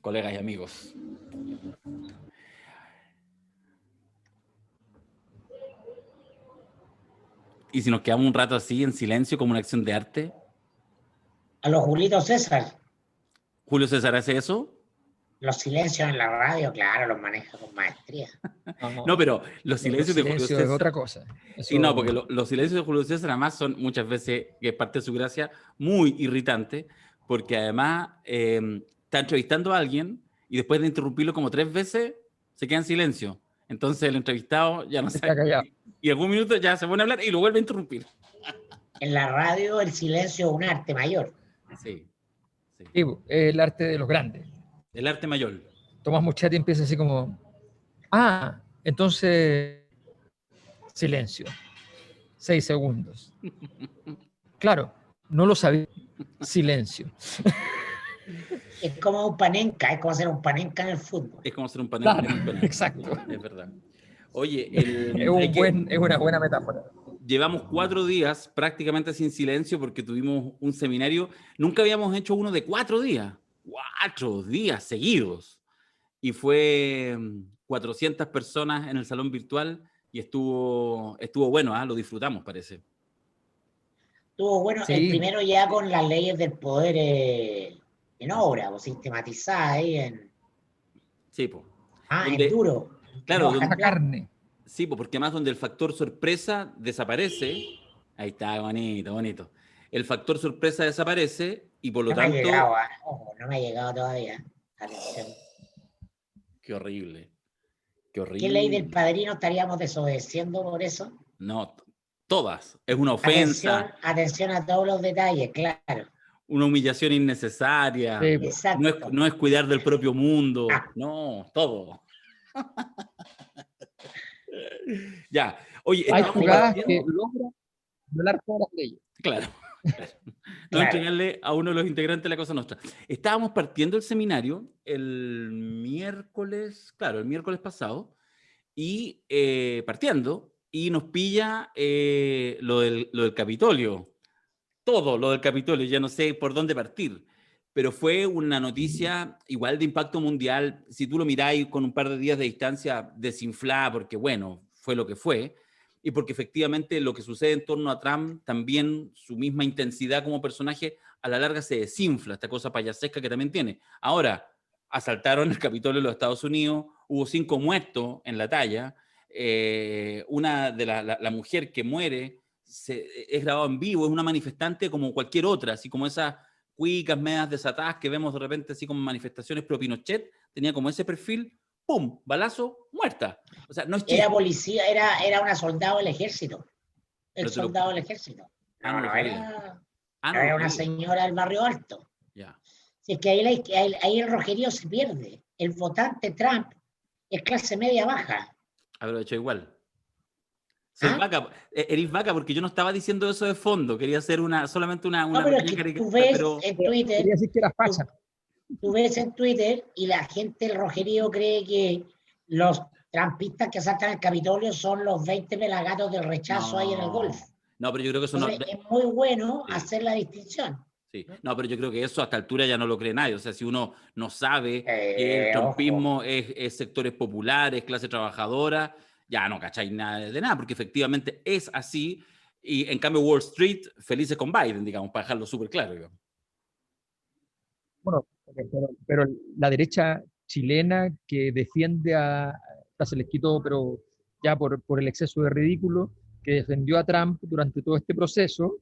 colegas y amigos. ¿Y si nos quedamos un rato así, en silencio, como una acción de arte? A los Julito César. ¿Julio César hace eso? Los silencios en la radio, claro, los maneja con maestría. No, pero los silencios de Julio César es otra cosa. Eso... Sí, no, porque los silencios de Julio César además son muchas veces, que es parte de su gracia, muy irritante, porque además está entrevistando a alguien y después de interrumpirlo como 3 veces, se queda en silencio. Entonces el entrevistado ya no sabe. Y algún minuto ya se pone a hablar y lo vuelve a interrumpir. En la radio el silencio es un arte mayor. Sí. Sí, el arte de los grandes. El arte mayor. Tomás Muchetti empieza así como, entonces, silencio. 6 segundos. Claro, no lo sabía. Silencio. Es como un panenca, es como hacer un panenca en el fútbol. Es como hacer un panenca claro, en el penal. Exacto. Es verdad. Oye, es una buena metáfora. Llevamos 4 días prácticamente sin silencio porque tuvimos un seminario. Nunca habíamos hecho uno de 4 días. 4 días seguidos. Y fue 400 personas en el salón virtual y estuvo bueno, lo disfrutamos, parece. Estuvo bueno, sí. El primero ya con las leyes del poder en obra, o sistematizadas ahí en... Sí, pues. En duro. Claro, no, donde, carne. Sí, pues porque además donde el factor sorpresa desaparece, ahí está, bonito, bonito. El factor sorpresa desaparece y por lo tanto... Me ha llegado, no me ha llegado todavía. Atención. Qué horrible. Qué horrible. ¿Qué ley del padrino estaríamos desobedeciendo por eso? No, todas. Es una ofensa. Atención a todos los detalles, claro. Una humillación innecesaria. Sí, exacto. No es cuidar del propio mundo. No, todo. Ya. Oye, hay jugadas que logran violar todas las leyes. Claro. No entregarle a uno de los integrantes de la Cosa Nostra. Estábamos partiendo el seminario el miércoles pasado, y partiendo, y nos pilla lo del Capitolio. Todo lo del Capitolio, ya no sé por dónde partir. Pero fue una noticia igual de impacto mundial. Si tú lo miráis con un par de días de distancia, desinflada, porque bueno, fue lo que fue. Y porque efectivamente lo que sucede en torno a Trump, también su misma intensidad como personaje, a la larga se desinfla, esta cosa payasesca que también tiene. Ahora, asaltaron el Capitolio de los Estados Unidos, hubo 5 muertos en la talla, una de la mujer que muere es grabado en vivo, es una manifestante como cualquier otra, así como esas cuicas medias desatadas que vemos de repente así como manifestaciones pro Pinochet, tenía como ese perfil, ¡pum!, balazo, muerta. O sea, no es chiste. Era policía, era una soldado del ejército. El soldado del ejército. Era una señora del barrio alto. Ya. Si es que ahí el rojerío se pierde. El votante Trump es clase media baja. Haberlo hecho igual. Eres vaca, porque yo no estaba diciendo eso de fondo, quería hacer solamente una no, pero es que tú ves en Twitter, quería decir que era facha. Tú ves en Twitter y la gente del rojerío cree que los trampistas que asaltan el Capitolio son los 20 pelagatos del rechazo ahí en el golf. No, pero yo creo que eso Entonces, es muy bueno hacer la distinción. Sí. No, pero yo creo que eso a esta altura ya no lo cree nadie. O sea, si uno no sabe que el trumpismo es sectores populares, clase trabajadora, ya no cacháis nada de nada, porque efectivamente es así. Y en cambio Wall Street, felices con Biden, digamos, para dejarlo súper claro. Digamos. Bueno, pero la derecha chilena que defiende se les quitó, pero ya por el exceso de ridículo, que defendió a Trump durante todo este proceso,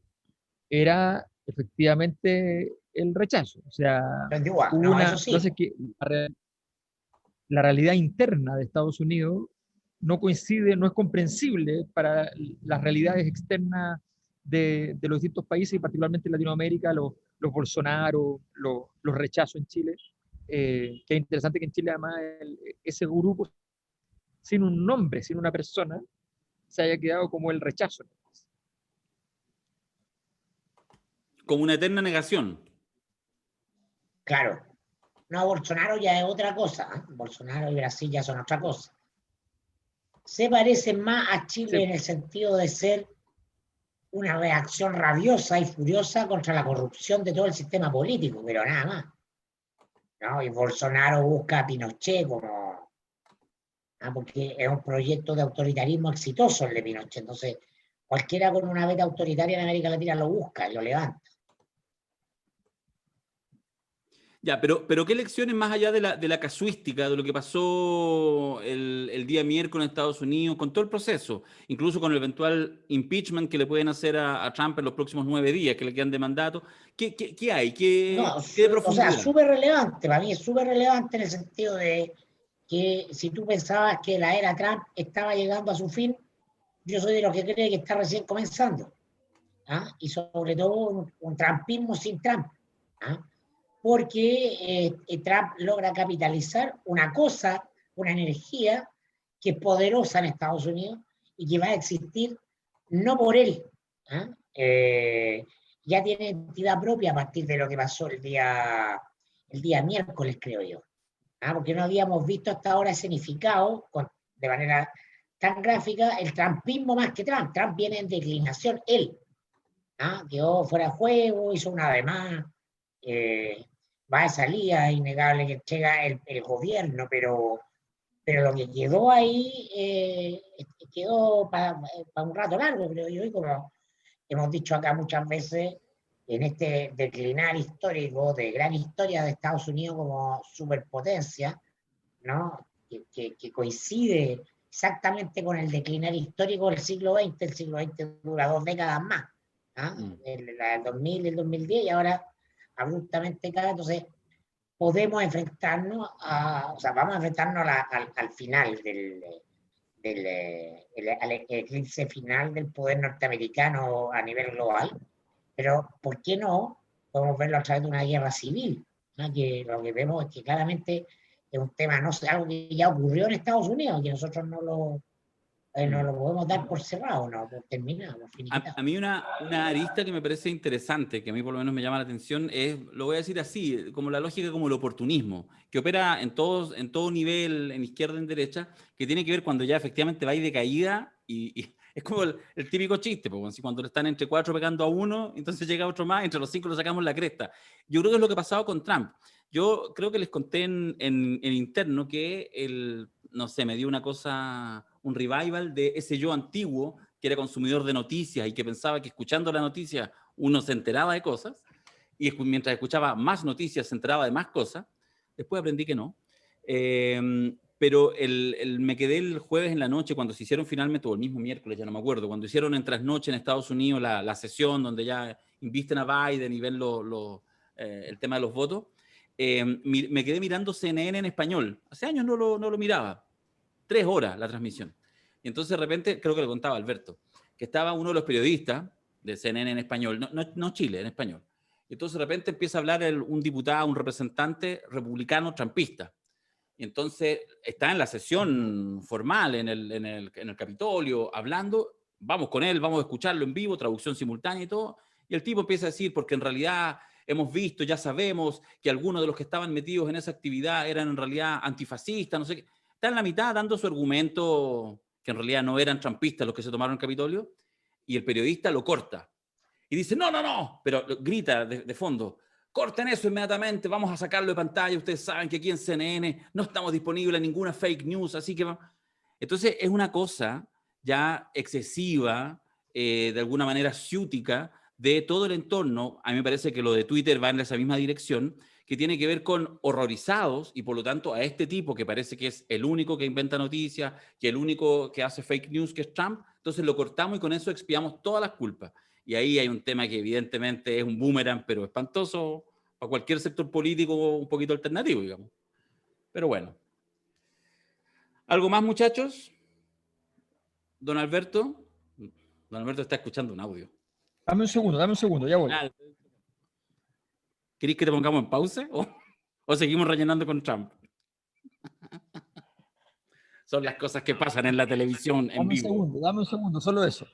era efectivamente el rechazo. O sea, entonces que la realidad interna de Estados Unidos no coincide, no es comprensible para las realidades externas de los distintos países, y particularmente en Latinoamérica, los Bolsonaro, los rechazos en Chile, que es interesante que en Chile además ese grupo, sin un nombre, sin una persona, se haya quedado como el rechazo. Como una eterna negación. Claro. No, Bolsonaro ya es otra cosa. ¿eh? Bolsonaro y Brasil ya son otra cosa. Se parecen más a Chile en el sentido de ser una reacción rabiosa y furiosa contra la corrupción de todo el sistema político, pero nada más. ¿no? Y Bolsonaro busca a Pinochet como, porque es un proyecto de autoritarismo exitoso el de Pinochet. Entonces, cualquiera con una veta autoritaria en América Latina lo busca y lo levanta. Ya, pero ¿qué lecciones más allá de la casuística, de lo que pasó el día miércoles en Estados Unidos, con todo el proceso, incluso con el eventual impeachment que le pueden hacer a Trump en los próximos 9 días que le quedan de mandato? ¿Qué hay? No, ¿Qué de o sea, profundidad? súper relevante, para mí es súper relevante en el sentido de que si tú pensabas que la era Trump estaba llegando a su fin, yo soy de los que cree que está recién comenzando. Y sobre todo un trumpismo sin Trump. Porque Trump logra capitalizar una cosa, una energía que es poderosa en Estados Unidos y que va a existir no por él. Ya tiene entidad propia a partir de lo que pasó el día miércoles, creo yo. Porque no habíamos visto hasta ahora escenificado de manera tan gráfica el trumpismo más que Trump. Trump viene en declinación, él. Quedó fuera de juego, hizo una de más. Va de salida, es innegable que llega el gobierno, pero lo que quedó ahí quedó para un rato largo, creo yo, y como hemos dicho acá muchas veces, en este declinar histórico de gran historia de Estados Unidos como superpotencia, ¿no? Que coincide exactamente con el declinar histórico del siglo XX. El siglo XX dura 2 décadas más, el 2000 y el 2010, y ahora abruptamente cae. Entonces podemos enfrentarnos o sea, vamos a enfrentarnos al final al eclipse final del poder norteamericano a nivel global, pero ¿por qué no podemos verlo a través de una guerra civil? Que lo que vemos es que claramente es un tema, no sé, algo que ya ocurrió en Estados Unidos, que nosotros no lo podemos dar por cerrado, no, por terminado, por finiquitado. A mí una arista que me parece interesante, que a mí por lo menos me llama la atención, es, lo voy a decir así, como la lógica como el oportunismo, que opera en todo nivel, en izquierda y en derecha, que tiene que ver cuando ya efectivamente vais de caída y es como el típico chiste, pues, cuando le están entre 4 pegando a uno, entonces llega otro más, entre los 5 lo sacamos la cresta. Yo creo que es lo que ha pasado con Trump. Yo creo que les conté en interno que no sé, me dio una cosa, un revival de ese yo antiguo que era consumidor de noticias y que pensaba que escuchando la noticia uno se enteraba de cosas, y mientras escuchaba más noticias se enteraba de más cosas. Después aprendí que no. Pero me quedé el jueves en la noche cuando se hicieron finalmente, o el mismo miércoles, ya no me acuerdo, cuando hicieron en trasnoche en Estados Unidos la sesión donde ya invisten a Biden y ven el tema de los votos. Me quedé mirando CNN en español. Hace años no lo miraba. 3 horas la transmisión. Y entonces de repente, creo que le contaba Alberto, que estaba uno de los periodistas de CNN en español, no Chile, en español. Y entonces de repente empieza a hablar un diputado, un representante republicano trampista. Y entonces está en la sesión formal en el Capitolio, hablando, vamos con él, vamos a escucharlo en vivo, traducción simultánea y todo. Y el tipo empieza a decir, porque en realidad hemos visto, ya sabemos que algunos de los que estaban metidos en esa actividad eran en realidad antifascistas, no sé qué. Está en la mitad dando su argumento que en realidad no eran trampistas los que se tomaron el Capitolio, y el periodista lo corta. Y dice, no, pero grita de fondo, corten eso inmediatamente, vamos a sacarlo de pantalla, ustedes saben que aquí en CNN no estamos disponibles en ninguna fake news, así que... Entonces es una cosa ya excesiva, de alguna manera ciútica, de todo el entorno. A mí me parece que lo de Twitter va en esa misma dirección, que tiene que ver con horrorizados, y por lo tanto a este tipo que parece que es el único que inventa noticias, que el único que hace fake news, que es Trump, entonces lo cortamos y con eso expiamos todas las culpas. Y ahí hay un tema que evidentemente es un boomerang, pero espantoso para cualquier sector político un poquito alternativo, digamos. Pero bueno. ¿Algo más, muchachos? Don Alberto. Don Alberto está escuchando un audio. Dame un segundo, ya voy. ¿Queréis que te pongamos en pausa o seguimos rellenando con Trump? Son las cosas que pasan en la televisión en vivo. Dame un segundo, solo eso.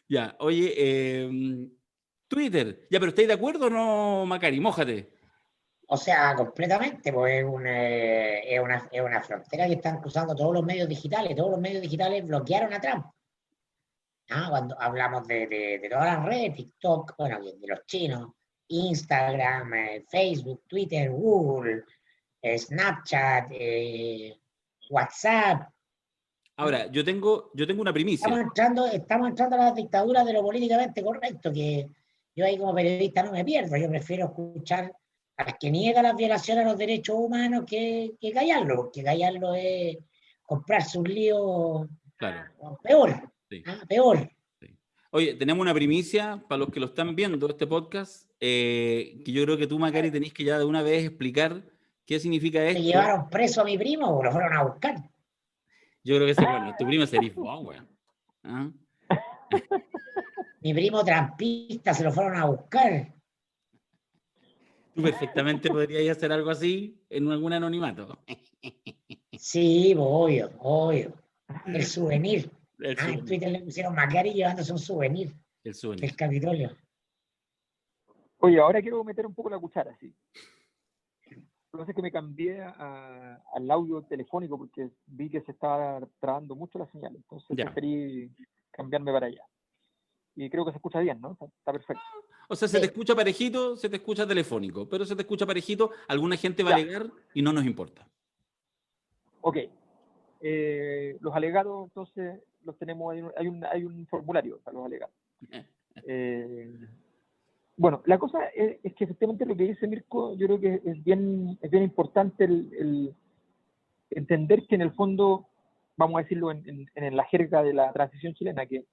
Ya, oye, Twitter. Ya, pero ¿estáis de acuerdo o no, Macari? Mójate. O sea, completamente, pues es una frontera que están cruzando todos los medios digitales. Todos los medios digitales bloquearon a Trump. Cuando hablamos de todas las redes, TikTok, bueno, de los chinos, Instagram, Facebook, Twitter, Google, Snapchat, WhatsApp. Ahora, yo tengo una primicia. Estamos entrando a la dictadura de lo políticamente correcto, que yo ahí como periodista no me pierdo. Yo prefiero escuchar al que niega las violaciones a los derechos humanos que callarlo, porque callarlo es comprarse un lío Claro. peor. Sí. Peor. Sí. Oye, tenemos una primicia para los que lo están viendo, este podcast, que yo creo que tú, Macari, tenés que ya de una vez explicar qué significa ¿Se esto. llevaron preso a mi primo o lo fueron a buscar? Yo creo que ese, bueno, tu primo serís vos, weón. ¿Ah? Mi primo trampista se lo fueron a buscar. Tú perfectamente podrías hacer algo así en algún anonimato. Sí, obvio. El souvenir. El En souvenir. Twitter le pusieron Macari llevándose un souvenir El souvenir. del Capitolio. Oye, ahora quiero meter un poco la cuchara, sí. Lo que pasa es que me cambié al audio telefónico porque vi que se estaba trabando mucho la señal, entonces preferí cambiarme para allá. Y creo que se escucha bien, ¿no? Está perfecto. O sea, se te escucha parejito, se te escucha telefónico, pero se te escucha parejito, alguna gente va a alegar y no nos importa. Ok. Los alegados, entonces, los tenemos, hay un formulario para los alegados. Bueno, la cosa es que efectivamente lo que dice Mirko, yo creo que es bien importante el entender que en el fondo, vamos a decirlo en la jerga de la transición chilena, que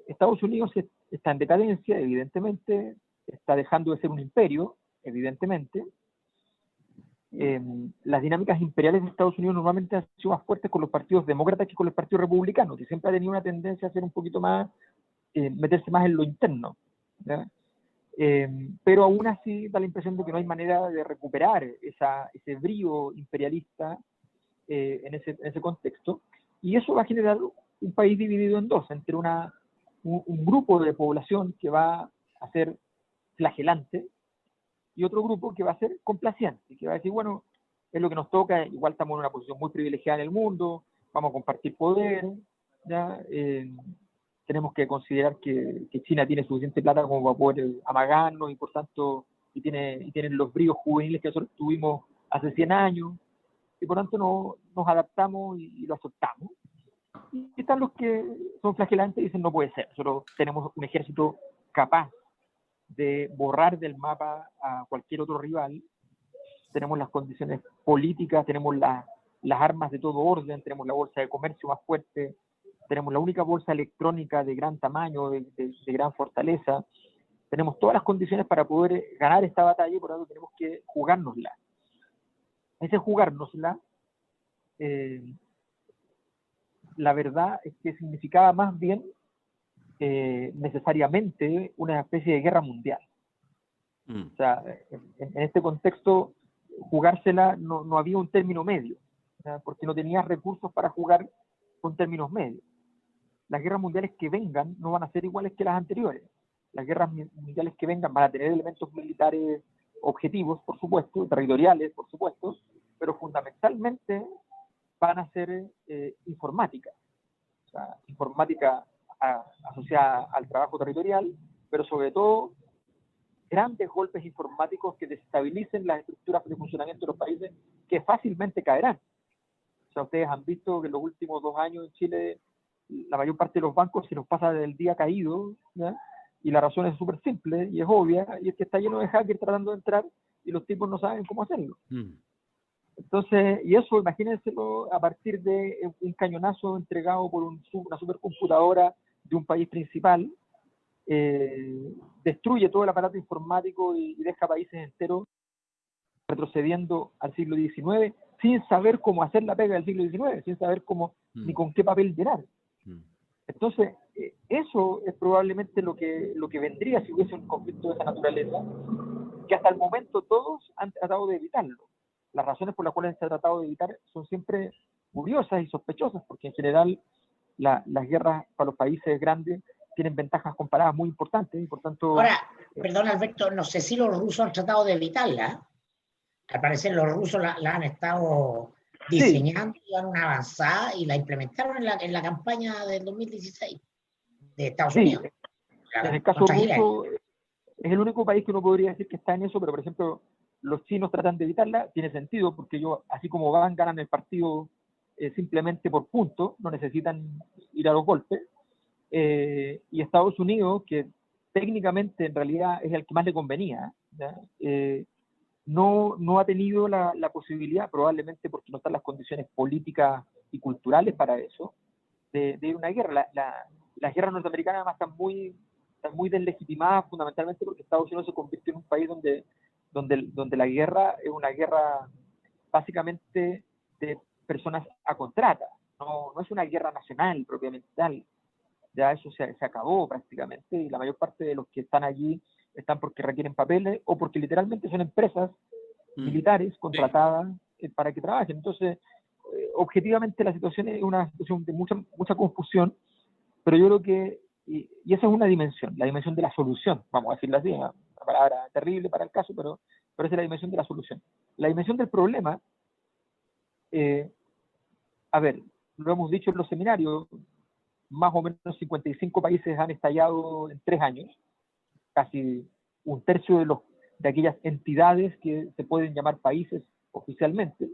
Estados Unidos está en decadencia, evidentemente, está dejando de ser un imperio, evidentemente. Las dinámicas imperiales de Estados Unidos normalmente han sido más fuertes con los partidos demócratas que con los partidos republicanos, que siempre ha tenido una tendencia a ser un poquito más, meterse más en lo interno, ¿ya? Pero aún así da la impresión de que no hay manera de recuperar ese brío imperialista en ese contexto, y eso va a generar un país dividido en dos, entre un grupo de población que va a ser flagelante y otro grupo que va a ser complaciente, que va a decir, bueno, es lo que nos toca, igual estamos en una posición muy privilegiada en el mundo, vamos a compartir poder, ¿ya? Tenemos que considerar que China tiene suficiente plata como para poder amagarnos y por tanto y tienen los bríos juveniles que nosotros tuvimos hace 100 años y por tanto nos adaptamos y lo aceptamos. Y están los que son flagelantes y dicen no puede ser, nosotros tenemos un ejército capaz de borrar del mapa a cualquier otro rival, tenemos las condiciones políticas, tenemos las armas de todo orden, tenemos la bolsa de comercio más fuerte, tenemos la única bolsa electrónica de gran tamaño, de gran fortaleza, tenemos todas las condiciones para poder ganar esta batalla y por lo tanto tenemos que jugárnosla. Ese jugárnosla, la verdad es que significaba más bien necesariamente una especie de guerra mundial. O sea, en este contexto, jugársela no había un término medio, ¿ya? Porque no tenías recursos para jugar con términos medios. Las guerras mundiales que vengan no van a ser iguales que las anteriores. Las guerras mundiales que vengan van a tener elementos militares objetivos, por supuesto, territoriales, por supuesto, pero fundamentalmente van a ser informática. O sea, informática asociada al trabajo territorial, pero sobre todo grandes golpes informáticos que desestabilicen las estructuras de funcionamiento de los países que fácilmente caerán. O sea, ustedes han visto que en los últimos 2 años en Chile la mayor parte de los bancos se nos pasa del día caído, ¿ya? Y la razón es súper simple y es obvia, y es que está lleno de hackers tratando de entrar y los tipos no saben cómo hacerlo. Entonces, y eso, imagínenselo a partir de un cañonazo entregado por una supercomputadora de un país principal, destruye todo el aparato informático y deja países enteros retrocediendo al siglo XIX sin saber cómo hacer la pega del siglo XIX, sin saber cómo ni con qué papel llenar. Entonces, eso es probablemente lo que vendría si hubiese un conflicto de esa naturaleza, que hasta el momento todos han tratado de evitarlo. Las razones por las cuales se ha tratado de evitar son siempre curiosas y sospechosas, porque en general las guerras para los países grandes tienen ventajas comparadas muy importantes y por tanto... Ahora, perdón Alberto, no sé si los rusos han tratado de evitarla. Al parecer los rusos la han estado diseñando, sí, y van una avanzada y la implementaron en la campaña del 2016 de Estados Unidos. En el caso ruso, es el único país que uno podría decir que está en eso, pero por ejemplo, los chinos tratan de evitarla, tiene sentido, porque ellos, así como van, ganan el partido simplemente por puntos, no necesitan ir a los golpes, y Estados Unidos, que técnicamente en realidad es el que más le convenía, no ha tenido la posibilidad, probablemente porque no están las condiciones políticas y culturales para eso, de ir a una guerra. Las guerras norteamericanas además están muy deslegitimadas fundamentalmente porque Estados Unidos se convirtió en un país donde la guerra es una guerra básicamente de personas a contrata, no es una guerra nacional propiamente tal. Ya eso se acabó prácticamente, y la mayor parte de los que están allí están porque requieren papeles o porque literalmente son empresas militares contratadas para que trabajen. Entonces, objetivamente la situación es una situación de mucha confusión, pero yo creo que, y esa es una dimensión, la dimensión de la solución, vamos a decirlo así, una palabra terrible para el caso, pero esa es la dimensión de la solución. La dimensión del problema, a ver, lo hemos dicho en los seminarios, más o menos 55 países han estallado en 3 años, casi un tercio de aquellas entidades que se pueden llamar países oficialmente.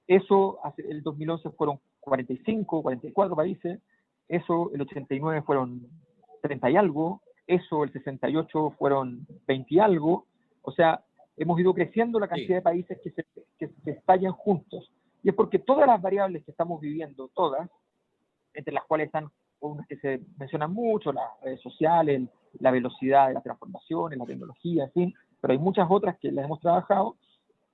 Eso, el 2011 fueron 45, 44 países, eso el 89 fueron 30 y algo, eso el 68 fueron 20 y algo, o sea, hemos ido creciendo la cantidad de países que se estallan juntos. Y es porque todas las variables que estamos viviendo, todas, entre las cuales están unas que se mencionan mucho, las redes sociales, la velocidad de las transformaciones, la tecnología, en fin, pero hay muchas otras que las hemos trabajado,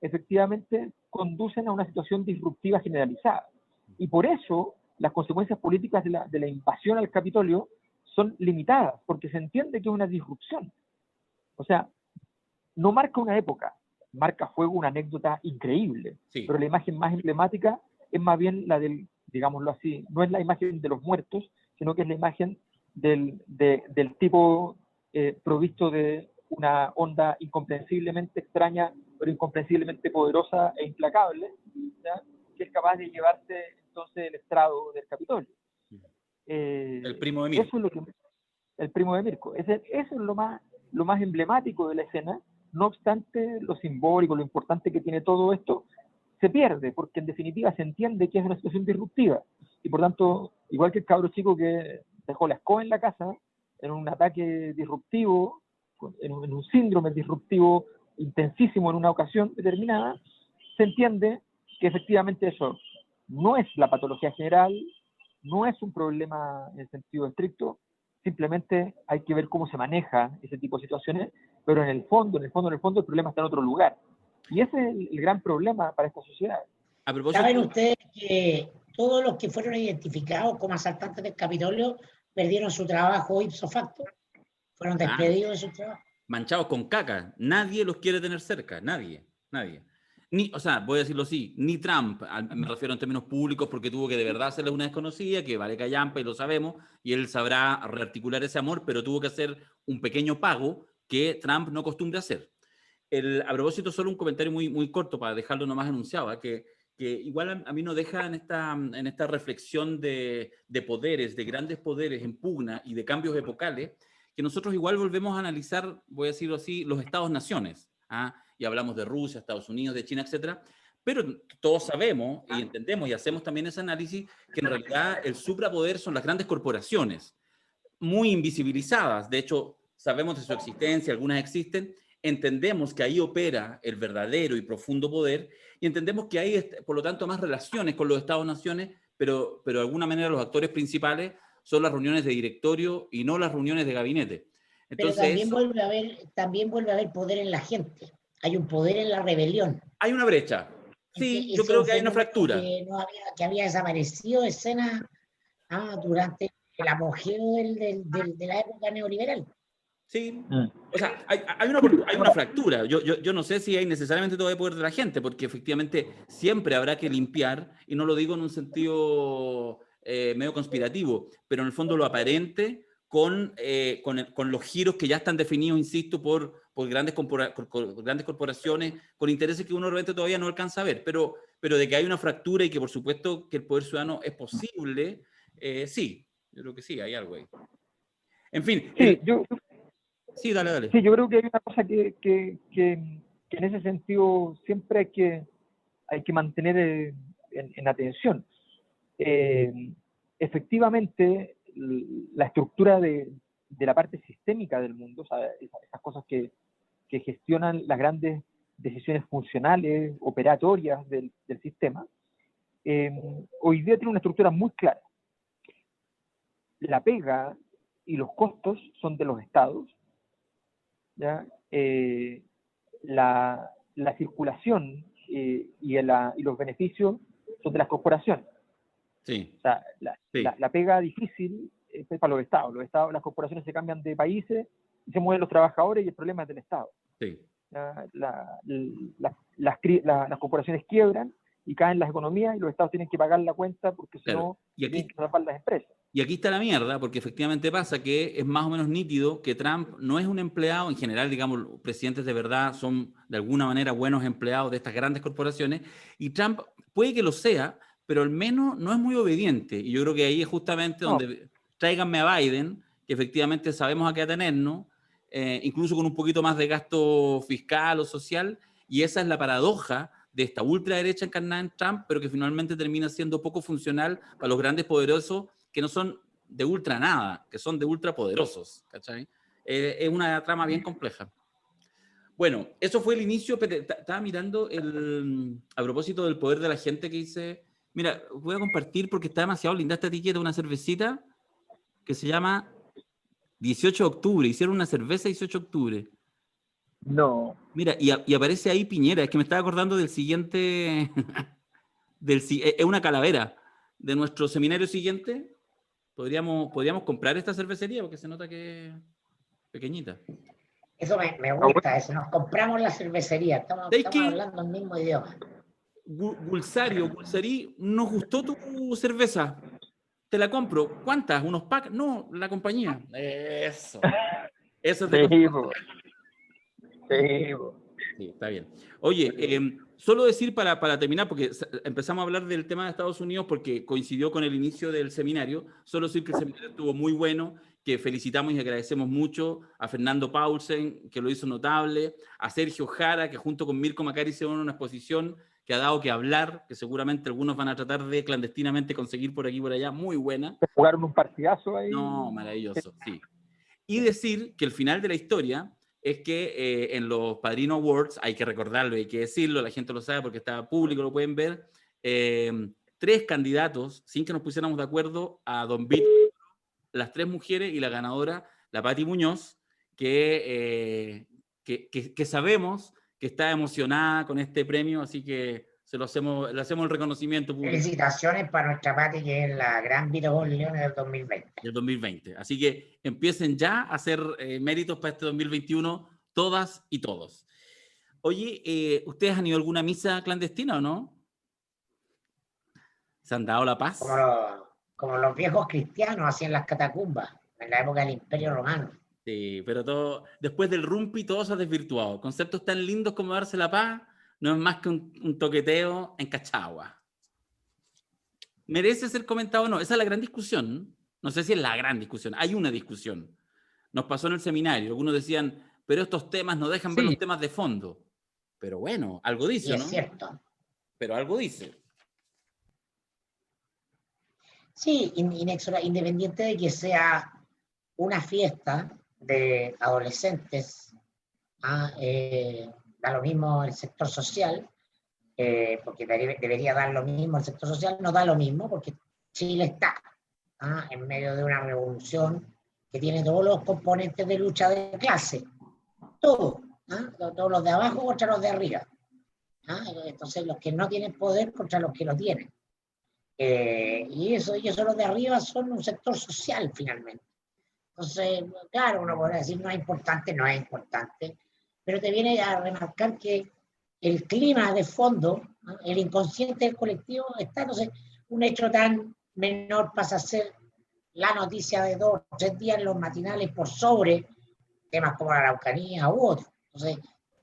efectivamente conducen a una situación disruptiva generalizada. Y por eso las consecuencias políticas de la invasión al Capitolio son limitadas, porque se entiende que es una disrupción. O sea, no marca una época, marca a fuego una anécdota increíble, pero la imagen más emblemática es más bien la del, digámoslo así, no es la imagen de los muertos, sino que es la imagen del tipo provisto de una onda incomprensiblemente extraña, pero incomprensiblemente poderosa e implacable, ¿ya? Que es capaz de llevarse entonces el estrado del Capitolio. El primo de Mirko. Eso es el primo de Mirko. Eso es lo más emblemático de la escena. No obstante, lo simbólico, lo importante que tiene todo esto, se pierde, porque en definitiva se entiende que es una situación disruptiva. Y por tanto, igual que el cabro chico que dejó la escoba en la casa, en un ataque disruptivo, en un síndrome disruptivo intensísimo en una ocasión determinada, se entiende que efectivamente eso no es la patología general, no es un problema en el sentido estricto, simplemente hay que ver cómo se maneja ese tipo de situaciones, pero en el fondo, el problema está en otro lugar. Y ese es el gran problema para esta sociedad. ¿Saben ustedes que todos los que fueron identificados como asaltantes del Capitolio perdieron su trabajo ipso facto? Fueron despedidos de su trabajo. Manchados con caca. Nadie los quiere tener cerca. Nadie. O sea, voy a decirlo así, ni Trump, me refiero en términos públicos, porque tuvo que de verdad hacerle una desconocida, que vale callampa y lo sabemos, y él sabrá rearticular ese amor, pero tuvo que hacer un pequeño pago que Trump no acostumbra hacer. A propósito, solo un comentario muy, muy corto para dejarlo nomás anunciado, que igual a mí nos deja en esta reflexión de poderes, de grandes poderes en pugna y de cambios epocales, que nosotros igual volvemos a analizar, voy a decirlo así, los estados-naciones, y hablamos de Rusia, Estados Unidos, de China, etcétera, pero todos sabemos y entendemos y hacemos también ese análisis que en realidad el suprapoder son las grandes corporaciones, muy invisibilizadas, de hecho sabemos de su existencia, algunas existen, entendemos que ahí opera el verdadero y profundo poder y entendemos que hay, por lo tanto, más relaciones con los estados-naciones, pero de alguna manera los actores principales son las reuniones de directorio y no las reuniones de gabinete. Entonces, pero también vuelve a haber poder en la gente. Hay un poder en la rebelión. Hay una brecha. Sí, yo creo que hay una fractura. Que había desaparecido de escena durante el apogeo de la época neoliberal. Sí, o sea, hay una fractura. Yo no sé si hay necesariamente todo el poder de la gente, porque efectivamente siempre habrá que limpiar, y no lo digo en un sentido medio conspirativo, pero en el fondo lo aparente con los giros que ya están definidos, insisto, por grandes corporaciones, con intereses que uno realmente todavía no alcanza a ver, pero de que hay una fractura y que por supuesto que el poder ciudadano es posible, sí, yo creo que sí, hay algo ahí. En fin. Sí, Sí, dale. Sí, yo creo que hay una cosa que en ese sentido siempre hay que mantener en atención. Efectivamente, la estructura de la parte sistémica del mundo, o sea, esas cosas que gestionan las grandes decisiones funcionales, operatorias del sistema, hoy día tiene una estructura muy clara. La pega y los costos son de los estados, ¿ya? La circulación y los beneficios son de las corporaciones. Sí. O sea, Sí. la pega difícil es para los estados. Las corporaciones se cambian de países y se mueven los trabajadores y el problema es del Estado. Sí. Las corporaciones quiebran y caen las economías y los estados tienen que pagar la cuenta porque si no, tienen que salvar las empresas. Y aquí está la mierda, porque efectivamente pasa que es más o menos nítido que Trump no es un empleado, en general, digamos, los presidentes de verdad son de alguna manera buenos empleados de estas grandes corporaciones, y Trump puede que lo sea, pero al menos no es muy obediente. Y yo creo que ahí es justamente donde tráiganme a Biden, que efectivamente sabemos a qué atenernos, incluso con un poquito más de gasto fiscal o social, y esa es la paradoja de esta ultraderecha encarnada en Trump, pero que finalmente termina siendo poco funcional para los grandes poderosos que no son de ultra nada, que son de ultra poderosos, ¿cachai? Es una trama bien compleja. Bueno, eso fue el inicio, pero estaba mirando a propósito del poder de la gente que dice, mira, voy a compartir porque está demasiado linda esta etiqueta, una cervecita que se llama 18 de octubre, hicieron una cerveza 18 de octubre. No. Mira, y aparece ahí Piñera, es que me estaba acordando del siguiente, es una calavera de nuestro seminario siguiente. Podríamos comprar esta cervecería porque se nota que es pequeñita. Eso me gusta, eso. Nos compramos la cervecería, estamos hablando el mismo idioma. Gulsari, nos gustó tu cerveza. Te la compro. ¿Cuántas? ¿Unos packs? No, la compañía. Eso. Eso es de Sí, está bien. Oye, solo decir para terminar, porque empezamos a hablar del tema de Estados Unidos porque coincidió con el inicio del seminario, solo decir que el seminario estuvo muy bueno, que felicitamos y agradecemos mucho a Fernando Paulsen, que lo hizo notable, a Sergio Jara, que junto con Mirko Macari hicieron una exposición que ha dado que hablar, que seguramente algunos van a tratar de clandestinamente conseguir por aquí y por allá, muy buena. ¿Jugaron un partidazo ahí? No, maravilloso, sí. Y decir que el final de la historia es que en los Padrino Awards, hay que recordarlo, hay que decirlo, la gente lo sabe porque está público, lo pueden ver, 3 candidatos, sin que nos pusiéramos de acuerdo, a Don Vito, las 3 mujeres y la ganadora, la Pati Muñoz, que sabemos que está emocionada con este premio, así que le hacemos el reconocimiento público. Felicitaciones para nuestra Pati, que es la gran Vito Corleone del 2020. Del 2020. Así que empiecen ya a hacer méritos para este 2021, todas y todos. Oye, ¿ustedes han ido a alguna misa clandestina o no? ¿Se han dado la paz? Como los viejos cristianos hacían las catacumbas en la época del Imperio Romano. Sí, pero todo, después del rumpi todo se ha desvirtuado. Conceptos tan lindos como darse la paz no es más que un toqueteo en Cachagua. ¿Merece ser comentado o no? Esa es la gran discusión. No sé si es la gran discusión. Hay una discusión. Nos pasó en el seminario. Algunos decían, pero estos temas no dejan ver los temas de fondo. Pero bueno, algo dice, ¿no? Es cierto. Pero algo dice. Sí, independiente de que sea una fiesta de adolescentes, da lo mismo el sector social, porque debería dar lo mismo el sector social, no da lo mismo porque Chile está en medio de una revolución que tiene todos los componentes de lucha de clase, todos los de abajo contra los de arriba, entonces los que no tienen poder contra los que lo tienen, y eso los de arriba son un sector social finalmente. Entonces, claro, uno podría decir no es importante, pero te viene a remarcar que el clima de fondo, el inconsciente del colectivo está, entonces, un hecho tan menor pasa a ser la noticia de 2 o 3 días en los matinales por sobre temas como la Araucanía u otros. Entonces,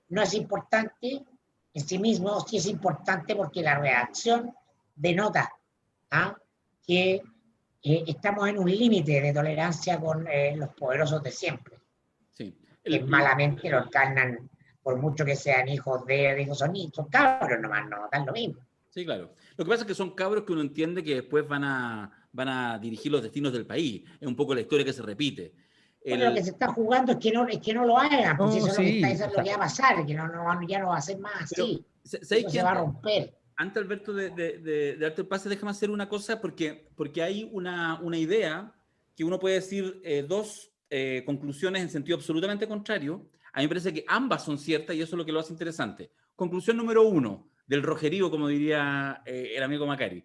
no es importante en sí mismo, sí es importante porque la reacción denota que estamos en un límite de tolerancia con los poderosos de siempre, Sí. que malamente lo encarnan, por mucho que sean hijos son cabros nomás, no dan lo mismo. Sí, claro. Lo que pasa es que son cabros que uno entiende que después van a dirigir los destinos del país. Es un poco la historia que se repite. Bueno, lo que se está jugando es que no lo hagan, pues No, eso, sí, eso es lo que va a pasar, que ya no va a ser más así. Eso se va a romper. Antes, Alberto, de darte el pase, déjame hacer una cosa, porque hay una idea que uno puede decir dos conclusiones en sentido absolutamente contrario. A mí me parece que ambas son ciertas y eso es lo que lo hace interesante. Conclusión número 1, del rojerío, como diría el amigo Macari.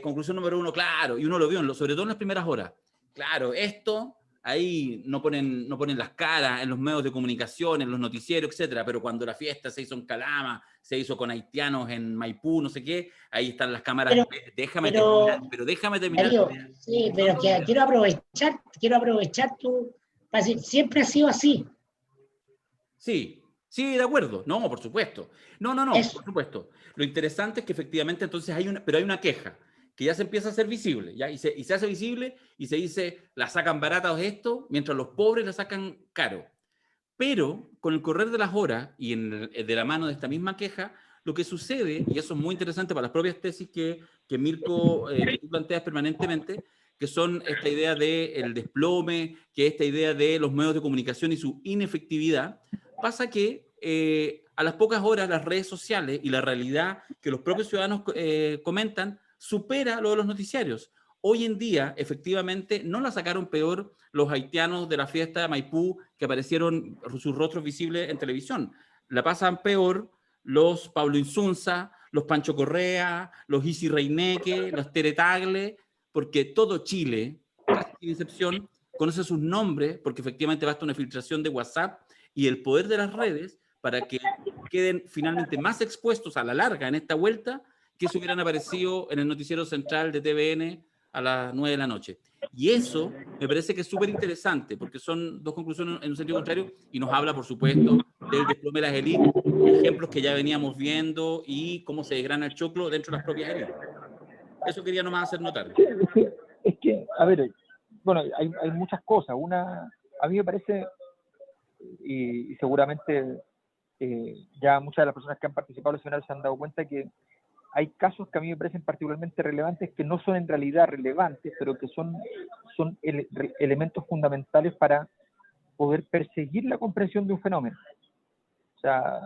Conclusión número 1, claro, y uno lo vio, sobre todo en las primeras horas. Claro, esto, ahí no ponen las caras en los medios de comunicación, en los noticieros, etcétera, pero cuando la fiesta se hizo en Calama, se hizo con haitianos en Maipú, no sé qué, ahí están las cámaras. Déjame terminar. Darío, sí, pero quiero aprovechar para decir, siempre ha sido así. Sí, de acuerdo. No, por supuesto. No, Eso. por supuesto. Lo interesante es que efectivamente entonces hay una queja que ya se empieza a hacer visible, ¿ya? Y se hace visible y se dice, la sacan baratas esto, mientras los pobres la sacan caro. Pero con el correr de las horas y de la mano de esta misma queja, lo que sucede, y eso es muy interesante para las propias tesis que Mirko, que tú planteas permanentemente, que son esta idea del desplome, que esta idea de los medios de comunicación y su inefectividad, pasa que a las pocas horas las redes sociales y la realidad que los propios ciudadanos comentan supera lo de los noticiarios. Hoy en día, efectivamente, no la sacaron peor los haitianos de la fiesta de Maipú que aparecieron sus rostros visibles en televisión. La pasan peor los Pablo Insunza, los Pancho Correa, los Isi Reineque, los Tere Tagle, porque todo Chile, casi sin excepción, conoce sus nombres, porque efectivamente basta una filtración de WhatsApp y el poder de las redes para que queden finalmente más expuestos a la larga en esta vuelta que si hubieran aparecido en el noticiero central de TVN a las 9 de la noche. Y eso me parece que es súper interesante, porque son dos conclusiones en un sentido contrario, y nos habla, por supuesto, del desplome de las élites, ejemplos que ya veníamos viendo, y cómo se desgrana el choclo dentro de las propias élites. Eso quería nomás hacer notar. Sí, es que, a ver, bueno, hay muchas cosas. Una, a mí me parece, y seguramente ya muchas de las personas que han participado en los seminarios se han dado cuenta que hay casos que a mí me parecen particularmente relevantes, que no son en realidad relevantes, pero que son elementos fundamentales para poder perseguir la comprensión de un fenómeno. O sea,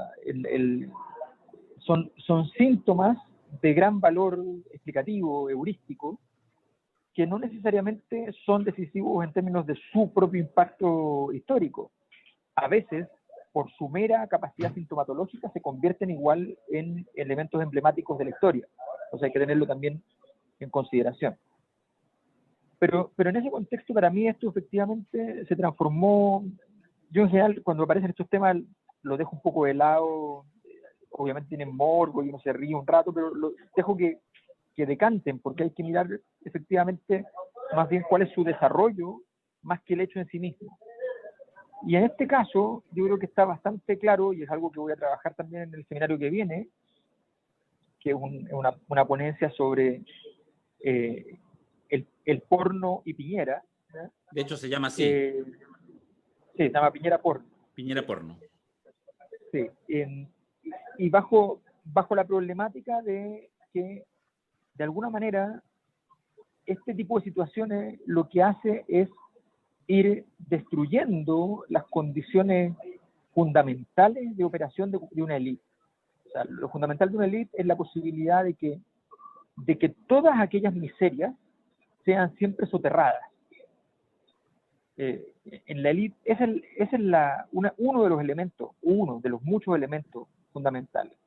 son síntomas de gran valor explicativo, heurístico, que no necesariamente son decisivos en términos de su propio impacto histórico. A veces, por su mera capacidad sintomatológica, se convierten igual en elementos emblemáticos de la historia. O sea, hay que tenerlo también en consideración. Pero en ese contexto, para mí, esto efectivamente se transformó. Yo, en general, cuando aparecen estos temas, lo dejo un poco de lado. Obviamente tienen morbo y uno se ríe un rato, pero lo dejo que decanten, porque hay que mirar efectivamente más bien cuál es su desarrollo, más que el hecho en sí mismo. Y en este caso, yo creo que está bastante claro, y es algo que voy a trabajar también en el seminario que viene, que es una ponencia sobre el porno y Piñera. ¿no? De hecho, se llama así. Sí, se llama Piñera Porno. Piñera Porno. Sí, y bajo la problemática de que, de alguna manera, este tipo de situaciones lo que hace es ir destruyendo las condiciones fundamentales de operación de una élite. O sea, lo fundamental de una élite es la posibilidad de que todas aquellas miserias sean siempre soterradas. En la élite, ese es uno de los elementos, uno de los muchos elementos fundamentales.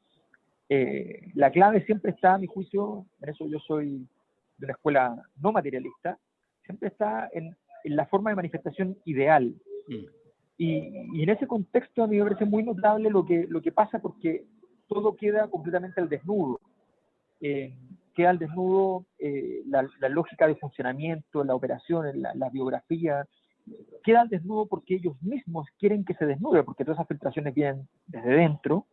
La clave siempre está, a mi juicio, en eso yo soy de una escuela no materialista, siempre está en la forma de manifestación ideal. Y en ese contexto a mí me parece muy notable lo que pasa, porque todo queda completamente al desnudo. Queda al desnudo la lógica de funcionamiento, la operación, la biografía, queda al desnudo porque ellos mismos quieren que se desnude, porque todas esas filtraciones vienen desde dentro,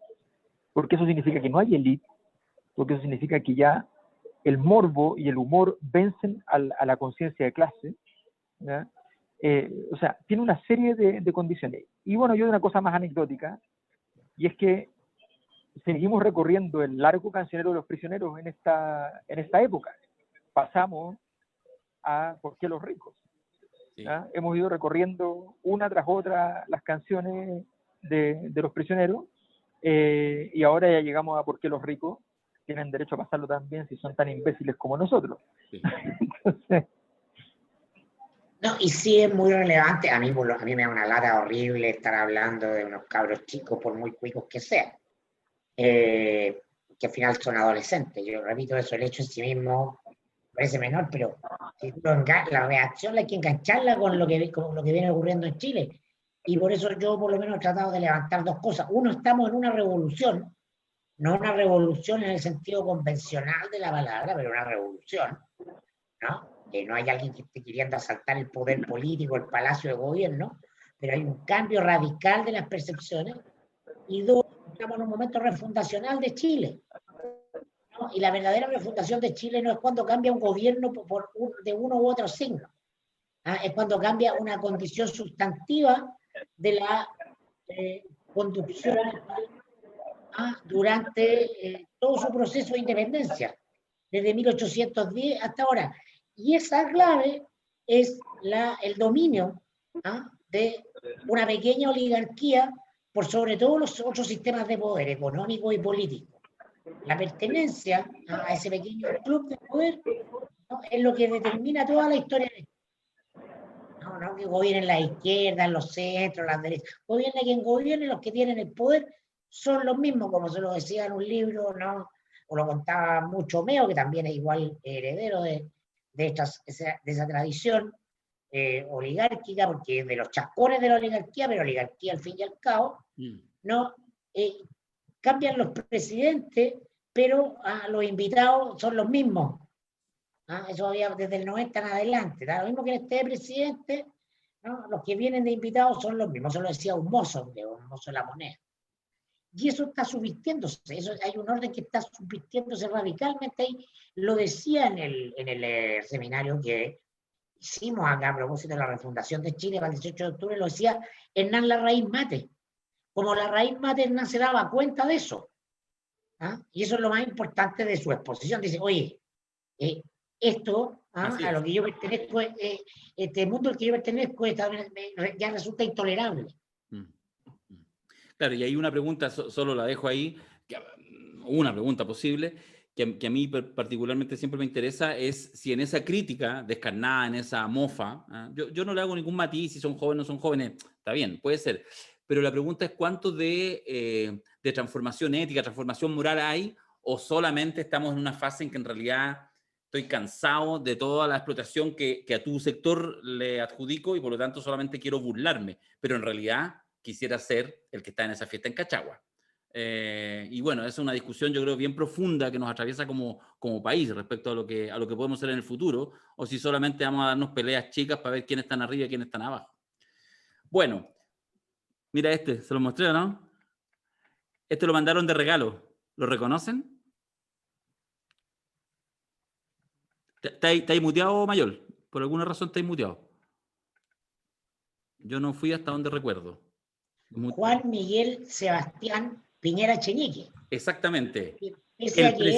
porque eso significa que no hay élite, porque eso significa que ya el morbo y el humor vencen a la conciencia de clase, ¿ya? O sea, tiene una serie de condiciones. Y bueno, yo de una cosa más anecdótica, y es que seguimos recorriendo el largo cancionero de los prisioneros en esta época. Pasamos a ¿Por qué los ricos? Sí. Hemos ido recorriendo una tras otra las canciones de los prisioneros, y ahora ya llegamos a ¿Por qué los ricos tienen derecho a pasarlo también si son tan imbéciles como nosotros? Sí. Entonces, No, y sí es muy relevante. A mí me da una lata horrible estar hablando de unos cabros chicos, por muy cuicos que sean, que al final son adolescentes. Yo repito eso, el hecho en sí mismo parece menor, pero si la reacción hay que engancharla con lo que viene ocurriendo en Chile. Y por eso yo por lo menos he tratado de levantar dos cosas. Uno, estamos en una revolución, no una revolución en el sentido convencional de la palabra, pero una revolución, ¿no? Que no hay alguien que esté queriendo asaltar el poder político, el palacio de gobierno, pero hay un cambio radical de las percepciones. Y dos, estamos en un momento refundacional de Chile, ¿no? Y la verdadera refundación de Chile no es cuando cambia un gobierno de uno u otro signo, ¿ah? Es cuando cambia una condición sustantiva de la conducción durante todo su proceso de independencia, desde 1810 hasta ahora. Y esa clave es el dominio de una pequeña oligarquía por sobre todo los otros sistemas de poder económico y político. La pertenencia a ese pequeño club de poder, ¿no?, es lo que determina toda la historia. No que gobiernen la izquierda, los centros, las derechas. Gobierna quien gobierne, los que tienen el poder son los mismos, como se lo decía en un libro, ¿no? O lo contaba mucho Meo, que también es igual heredero de esa tradición oligárquica, porque es de los chascones de la oligarquía, pero oligarquía al fin y al cabo, ¿no? Cambian los presidentes, pero los invitados son los mismos. Eso había desde el 90 en adelante. Da lo mismo que esté presidente, ¿no? Los que vienen de invitados son los mismos. Eso lo decía un mozo de La Moneda. Y eso está subvirtiéndose. Hay un orden que está subvirtiéndose radicalmente. Ahí lo decía en el seminario que hicimos acá a propósito de la refundación de Chile para el 18 de octubre, lo decía Hernán Larraín Mate. Como Larraín Mate, Hernán se daba cuenta de eso. Y eso es lo más importante de su exposición. Dice, oye, esto, a lo que yo pertenezco, este mundo al que yo pertenezco, ya resulta intolerable. Claro, y hay una pregunta, solo la dejo ahí, una pregunta posible, que a mí particularmente siempre me interesa, es si en esa crítica descarnada, en esa mofa, yo no le hago ningún matiz si son jóvenes o no son jóvenes, está bien, puede ser, pero la pregunta es cuánto de transformación ética, transformación moral hay, o solamente estamos en una fase en que en realidad estoy cansado de toda la explotación que a tu sector le adjudico y por lo tanto solamente quiero burlarme, pero en realidad quisiera ser el que está en esa fiesta en Cachagua. Y bueno, es una discusión yo creo bien profunda que nos atraviesa como país respecto a lo que podemos ser en el futuro, o si solamente vamos a darnos peleas chicas para ver quiénes están arriba y quiénes están abajo. Bueno, mira se lo mostré, ¿no? Este lo mandaron de regalo. ¿Lo reconocen? ¿Está ahí muteado, Mayol? Por alguna razón está ahí muteado. Yo no fui hasta donde recuerdo. Juan Miguel Sebastián Piñera Echeñique. Exactamente. Pese a que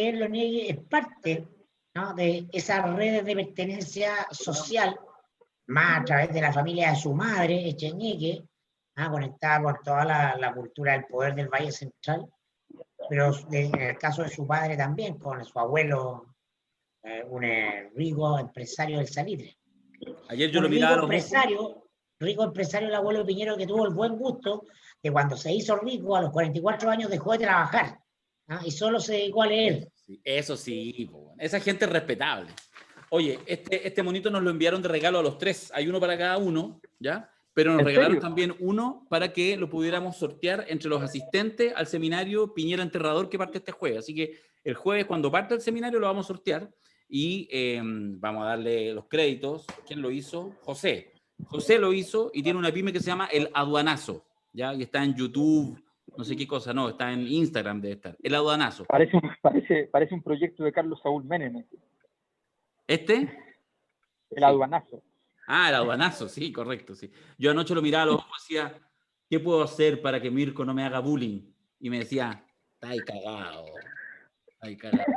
él lo niegue, es parte, ¿no?, de esas redes de pertenencia social, más a través de la familia de su madre, Echeñique, conectada con toda la cultura del poder del Valle Central, pero en el caso de su padre también, con su abuelo, un rico empresario del salitre. Ayer yo lo miraba a los rico empresario el abuelo Piñero, que tuvo el buen gusto de cuando se hizo rico, a los 44 años dejó de trabajar, y solo se dedicó a leer. Eso sí, esa gente es respetable. Oye, este monito nos lo enviaron de regalo a los tres. Hay uno para cada uno, ¿ya? Pero nos regalaron también uno para que lo pudiéramos sortear entre los asistentes al seminario Piñera Enterrador que parte este jueves. Así que el jueves, cuando parte el seminario, lo vamos a sortear y vamos a darle los créditos. ¿Quién lo hizo? José. José lo hizo y tiene una pyme que se llama El Aduanazo, ¿ya? Y está en YouTube, no sé qué cosa, no, está en Instagram, debe estar. El aduanazo. Parece un proyecto de Carlos Saúl Menem. ¿Este? El aduanazo. Ah, el aduanazo, sí, correcto, sí. Yo anoche lo miraba a los ojos y decía, ¿qué puedo hacer para que Mirko no me haga bullying? Y me decía, está ahí cagado. Está ahí cagado.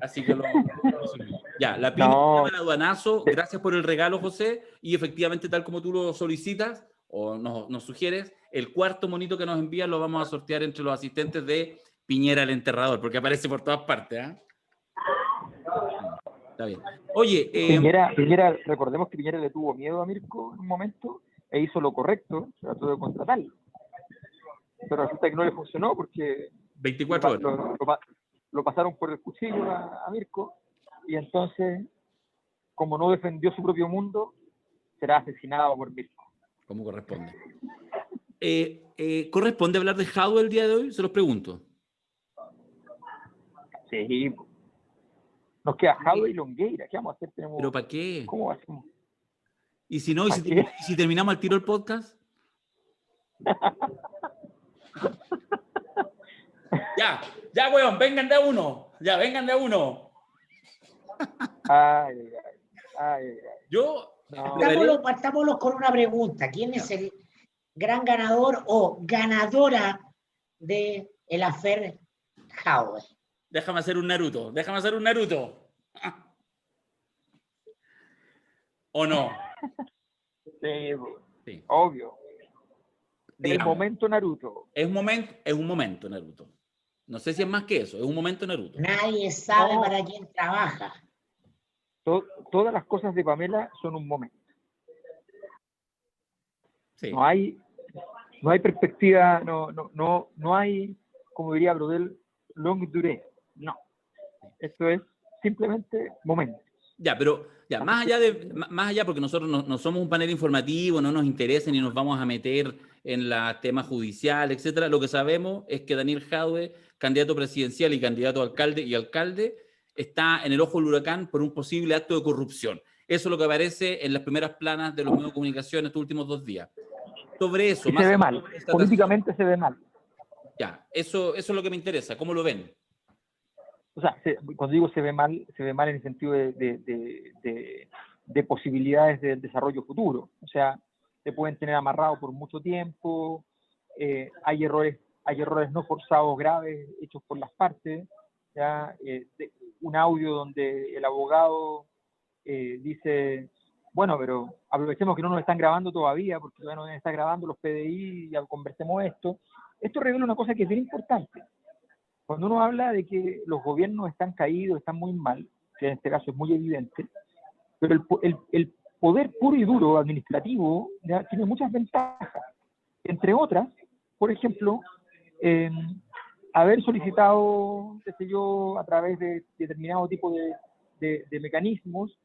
Así que lo subí. Ya, la pyme se llama el aduanazo. Gracias por el regalo, José. Y efectivamente, tal como tú lo solicitas o nos sugieres, el cuarto monito que nos envías lo vamos a sortear entre los asistentes de Piñera el Enterrador, porque aparece por todas partes. ¿Eh? Está bien. Oye, Piñera, recordemos que Piñera le tuvo miedo a Mirko en un momento e hizo lo correcto, trató de contratarlo. Pero resulta que no le funcionó porque 24 horas. Lo pasaron por el cuchillo a Mirko y entonces, como no defendió su propio mundo, será asesinado por Mirko. Como corresponde. ¿Corresponde hablar de Jadwe el día de hoy? Se los pregunto. Sí. Nos queda Jadwe y Longueira. ¿Qué vamos a hacer? ¿Pero para qué? ¿Cómo hacemos? ¿Y si no? ¿Y si terminamos al tiro el podcast? Ya, weón, vengan de a uno. Ya, vengan de a uno. Ay. Yo... Partámoslo con una pregunta. ¿Quién es el gran ganador o ganadora de el affair Jadwe? Déjame hacer un Naruto. ¿O no? Sí. Obvio. Digamos, el momento Naruto. Es un momento Naruto. No sé si es más que eso, es un momento Naruto. Nadie sabe para quién trabaja. Todas las cosas de Pamela son un momento. Sí. No hay perspectiva, no hay, como diría Brodel, longue durée. No. Esto es simplemente momento. Pero más allá, porque nosotros no somos un panel informativo, no nos interesa ni nos vamos a meter en los temas judiciales, etcétera. Lo que sabemos es que Daniel Jadwe, candidato presidencial y candidato a alcalde, está en el ojo del huracán por un posible acto de corrupción. Eso es lo que aparece en las primeras planas de los medios de comunicación estos últimos 2 días. Sobre eso, se ve mal. Políticamente se ve mal. Ya, eso es lo que me interesa. ¿Cómo lo ven? O sea, cuando digo se ve mal en el sentido de posibilidades de desarrollo futuro. O sea, se pueden tener amarrado por mucho tiempo, hay errores no forzados graves hechos por las partes, ¿ya? Un audio donde el abogado dice, bueno, pero aprovechemos que no nos están grabando todavía, porque todavía no nos están grabando los PDI, ya conversemos esto. Esto revela una cosa que es bien importante. Cuando uno habla de que los gobiernos están caídos, están muy mal, que en este caso es muy evidente, pero el poder puro y duro administrativo ya tiene muchas ventajas. Entre otras, por ejemplo, haber solicitado, qué sé yo, a través de determinado tipo de mecanismos,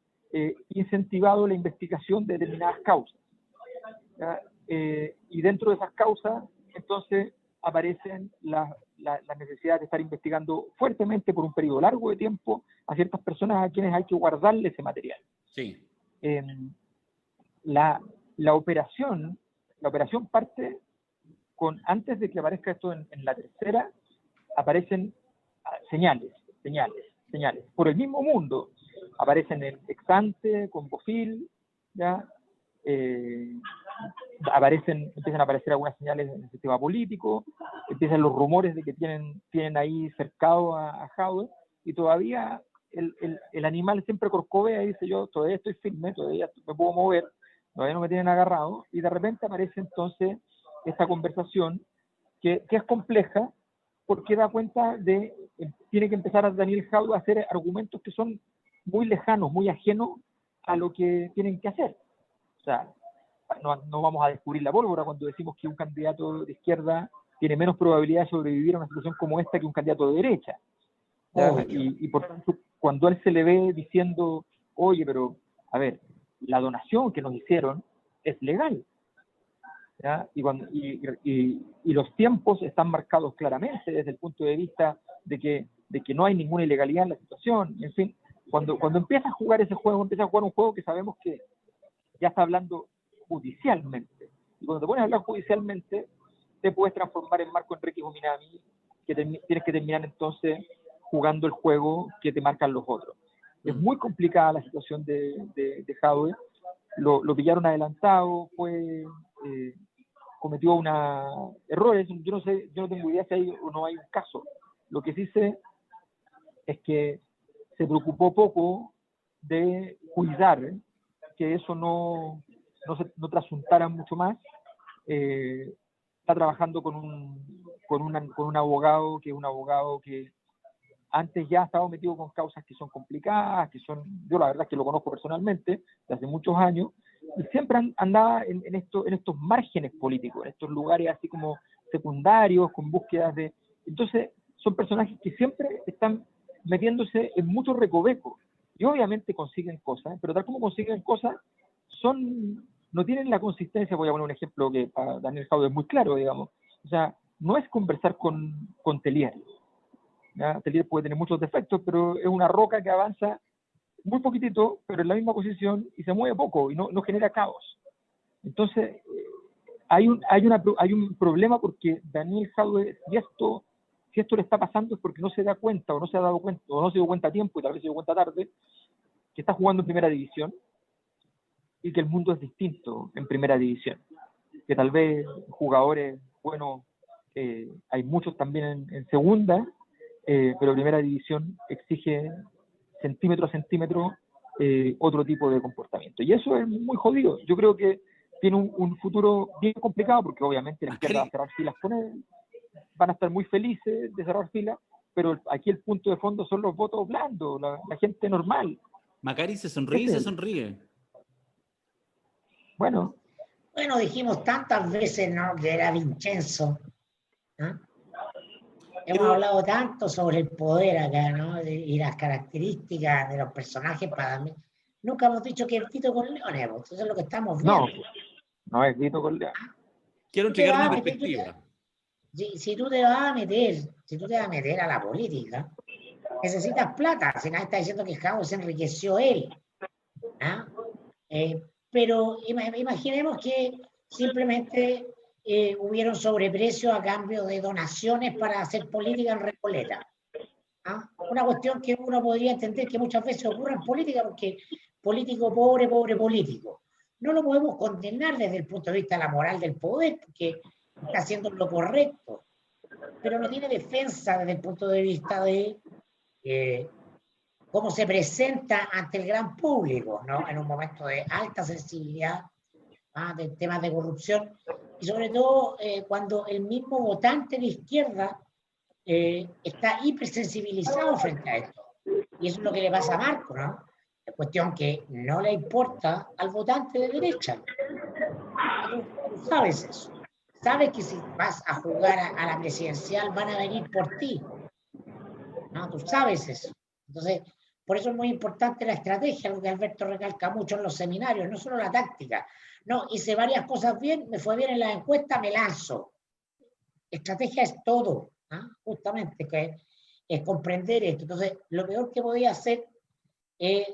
incentivado la investigación de determinadas causas. Y dentro de esas causas, entonces, aparecen las necesidades de estar investigando fuertemente por un periodo largo de tiempo a ciertas personas a quienes hay que guardarle ese material. Sí. La operación parte con, antes de que aparezca esto en la tercera, aparecen señales. Por el mismo mundo aparecen en ex-ante, con Bofil, ¿ya? Empiezan a aparecer algunas señales en el sistema político, empiezan los rumores de que tienen ahí cercado a Jadwe, y todavía el animal siempre corcovea y dice, yo todavía estoy firme, todavía me puedo mover, todavía no me tienen agarrado, y de repente aparece entonces esta conversación que es compleja, porque da cuenta tiene que empezar a Daniel Jadwe a hacer argumentos que son muy lejanos, muy ajenos a lo que tienen que hacer. O sea, no vamos a descubrir la pólvora cuando decimos que un candidato de izquierda tiene menos probabilidad de sobrevivir a una situación como esta que un candidato de derecha. Y por tanto, cuando a él se le ve diciendo, oye, pero, a ver, la donación que nos hicieron es legal. ¿Ya? Y los tiempos están marcados claramente desde el punto de vista de que no hay ninguna ilegalidad en la situación. En fin, cuando empieza a jugar ese juego, empieza a jugar un juego que sabemos que ya está hablando judicialmente. Y cuando te pones a hablar judicialmente, te puedes transformar en Marco Enrique Minami, que tienes que terminar entonces jugando el juego que te marcan los otros. Es muy complicada la situación de Jadwe. Lo pillaron adelantado, cometió errores. Yo no tengo idea si hay o no hay un caso. Lo que sí sé es que se preocupó poco de cuidar que eso no trasuntara mucho más. Está trabajando con un abogado que es un abogado que antes ya ha estado metido con causas que son complicadas, yo la verdad es que lo conozco personalmente, desde hace muchos años, y siempre andaba en estos márgenes políticos, en estos lugares así como secundarios, con búsquedas de... Entonces, son personajes que siempre están metiéndose en muchos recovecos, y obviamente consiguen cosas, pero tal como consiguen cosas, no tienen la consistencia. Voy a poner un ejemplo que para Daniel Jadwe es muy claro, digamos. O sea, no es conversar con Telier. Telier puede tener muchos defectos, pero es una roca que avanza muy poquitito, pero en la misma posición y se mueve poco y no genera caos. Entonces, hay un problema porque Daniel Jadwe, si esto le está pasando es porque no se da cuenta o no se ha dado cuenta o no se dio cuenta a tiempo y tal vez se dio cuenta tarde que está jugando en primera división y que el mundo es distinto en primera división, que tal vez jugadores buenos hay muchos también en segunda, pero primera división exige centímetro a centímetro otro tipo de comportamiento, y eso es muy jodido. Yo creo que tiene un futuro bien complicado, porque obviamente la izquierda va a cerrar filas con él, van a estar muy felices de cerrar filas, pero aquí el punto de fondo son los votos blandos, la gente normal. Macari se sonríe y se sonríe. Bueno, dijimos tantas veces, ¿no?, que era Vincenzo. Hemos hablado tanto sobre el poder acá, ¿no?, y las características de los personajes para mí. Nunca hemos dicho que es Vito Corleone, pues, eso es lo que estamos viendo. No es Vito Corleone. Quiero entregar una perspectiva. Si tú te vas a meter a la política, necesitas plata. Si nadie está diciendo que Jadwe se enriqueció él. Pero imaginemos que simplemente hubieron sobreprecios a cambio de donaciones para hacer política en Recoleta. Una cuestión que uno podría entender que muchas veces ocurre en política, porque político pobre político. No lo podemos condenar desde el punto de vista de la moral del poder, porque está haciendo lo correcto, pero no tiene defensa desde el punto de vista de cómo se presenta ante el gran público, ¿no?, en un momento de alta sensibilidad de temas de corrupción, y sobre todo cuando el mismo votante de izquierda está hipersensibilizado frente a esto. Y eso es lo que le pasa a Marco, ¿no? Es cuestión que no le importa al votante de derecha. Tú sabes eso. Sabes que si vas a jugar a la presidencial van a venir por ti. ¿No? Tú sabes eso. Entonces, por eso es muy importante la estrategia, lo que Alberto recalca mucho en los seminarios, no solo la táctica. No, hice varias cosas bien, me fue bien en la encuesta, me lanzo. Estrategia es todo, justamente, que es comprender esto. Entonces, lo peor que podía hacer es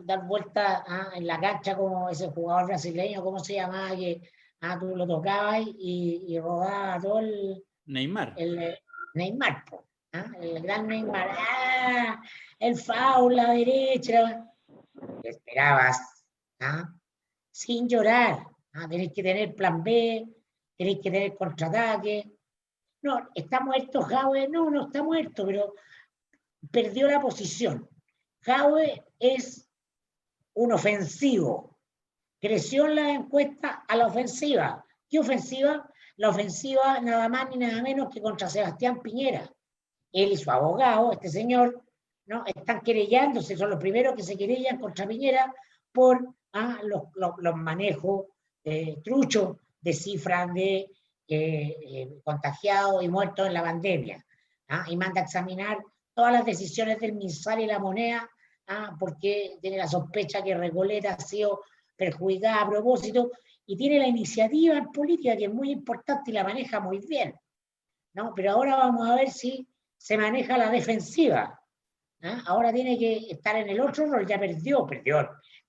dar vueltas en la cancha como ese jugador brasileño, ¿cómo se llamaba? Que tú lo tocabas y rodaba todo Neymar. Neymar, el gran Neymar. El foul, la derecha. Te esperabas, sin llorar. Tenés que tener plan B, tenés que tener contraataque. No, ¿está muerto Jadwe? No está muerto, pero perdió la posición. Jadwe es un ofensivo. Creció en la encuesta a la ofensiva. ¿Qué ofensiva? La ofensiva nada más ni nada menos que contra Sebastián Piñera. Él y su abogado, este señor, ¿no?, están querellándose, son los primeros que se querellan contra Piñera por los manejos truchos de cifras de contagiados y muertos en la pandemia. Y manda a examinar todas las decisiones del MinSal y la Moneda, porque tiene la sospecha que Recoleta ha sido perjudicada a propósito, y tiene la iniciativa en política, que es muy importante y la maneja muy bien, ¿no? Pero ahora vamos a ver si se maneja la defensiva. Ahora tiene que estar en el otro rol, ya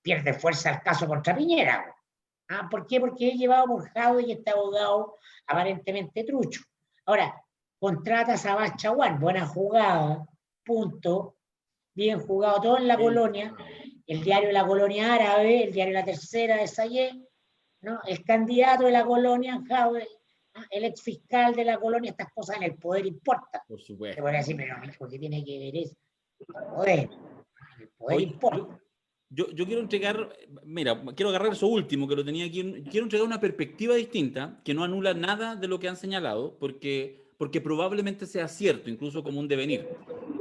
pierde fuerza el caso contra Piñera. ¿Ah? ¿Por qué? Porque es llevado por Jadwe y este abogado aparentemente trucho. Ahora, contrata a Sabás Chaguán, buena jugada, punto, bien jugado, todo en la colonia, el diario La Colonia Árabe, el diario La Tercera de Sayé, ¿no? El candidato de la colonia, Jadwe, ¿no? El ex fiscal de la colonia, estas cosas en el poder importan. Por Se supuesto. podría decir, pero mijo, ¿qué tiene que ver eso? El poder Oye, importa. yo quiero entregar, mira, quiero agarrar eso último que lo tenía aquí, quiero entregar una perspectiva distinta que no anula nada de lo que han señalado, porque probablemente sea cierto, incluso como un devenir.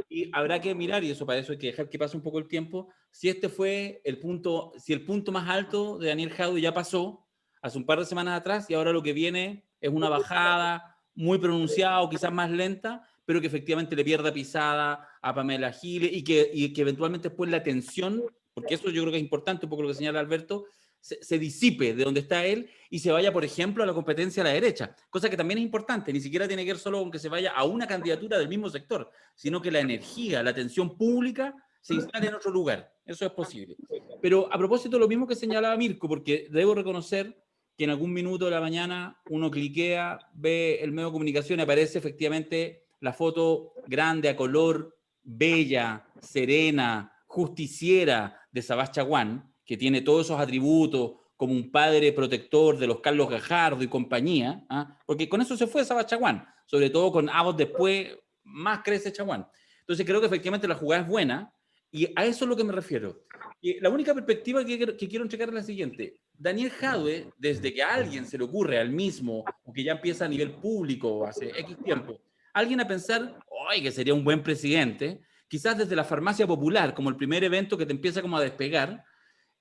Y habrá que mirar, y eso para eso hay que dejar que pase un poco el tiempo, si este fue el punto, si el punto más alto de Daniel Jadwe ya pasó hace un par de semanas atrás y ahora lo que viene es una bajada muy pronunciada o quizás más lenta, pero que efectivamente le pierda pisada a Pamela Giles y que eventualmente después la tensión, porque eso yo creo que es importante, un poco lo que señala Alberto, se disipe de donde está él y se vaya, por ejemplo, a la competencia a la derecha, cosa que también es importante, ni siquiera tiene que ver solo con que se vaya a una candidatura del mismo sector, sino que la energía, la atención pública se instale en otro lugar. Eso es posible. Pero a propósito, lo mismo que señalaba Mirko, porque debo reconocer que en algún minuto de la mañana uno cliquea, ve el medio de comunicación y aparece efectivamente la foto grande, a color, bella, serena, justiciera de Sabás Chaguán, que tiene todos esos atributos como un padre protector de los Carlos Gajardo y compañía, ¿ah? Porque con eso se fue Sabás Chaguán, sobre todo con Avos después, más crece Chaguán. Entonces creo que efectivamente la jugada es buena y a eso es lo que me refiero. Y la única perspectiva que quiero entregar es la siguiente. Daniel Jadwe, desde que a alguien se le ocurre al mismo, o que ya empieza a nivel público hace X tiempo, alguien a pensar, ¡ay, que sería un buen presidente! Quizás desde la farmacia popular, como el primer evento que te empieza como a despegar,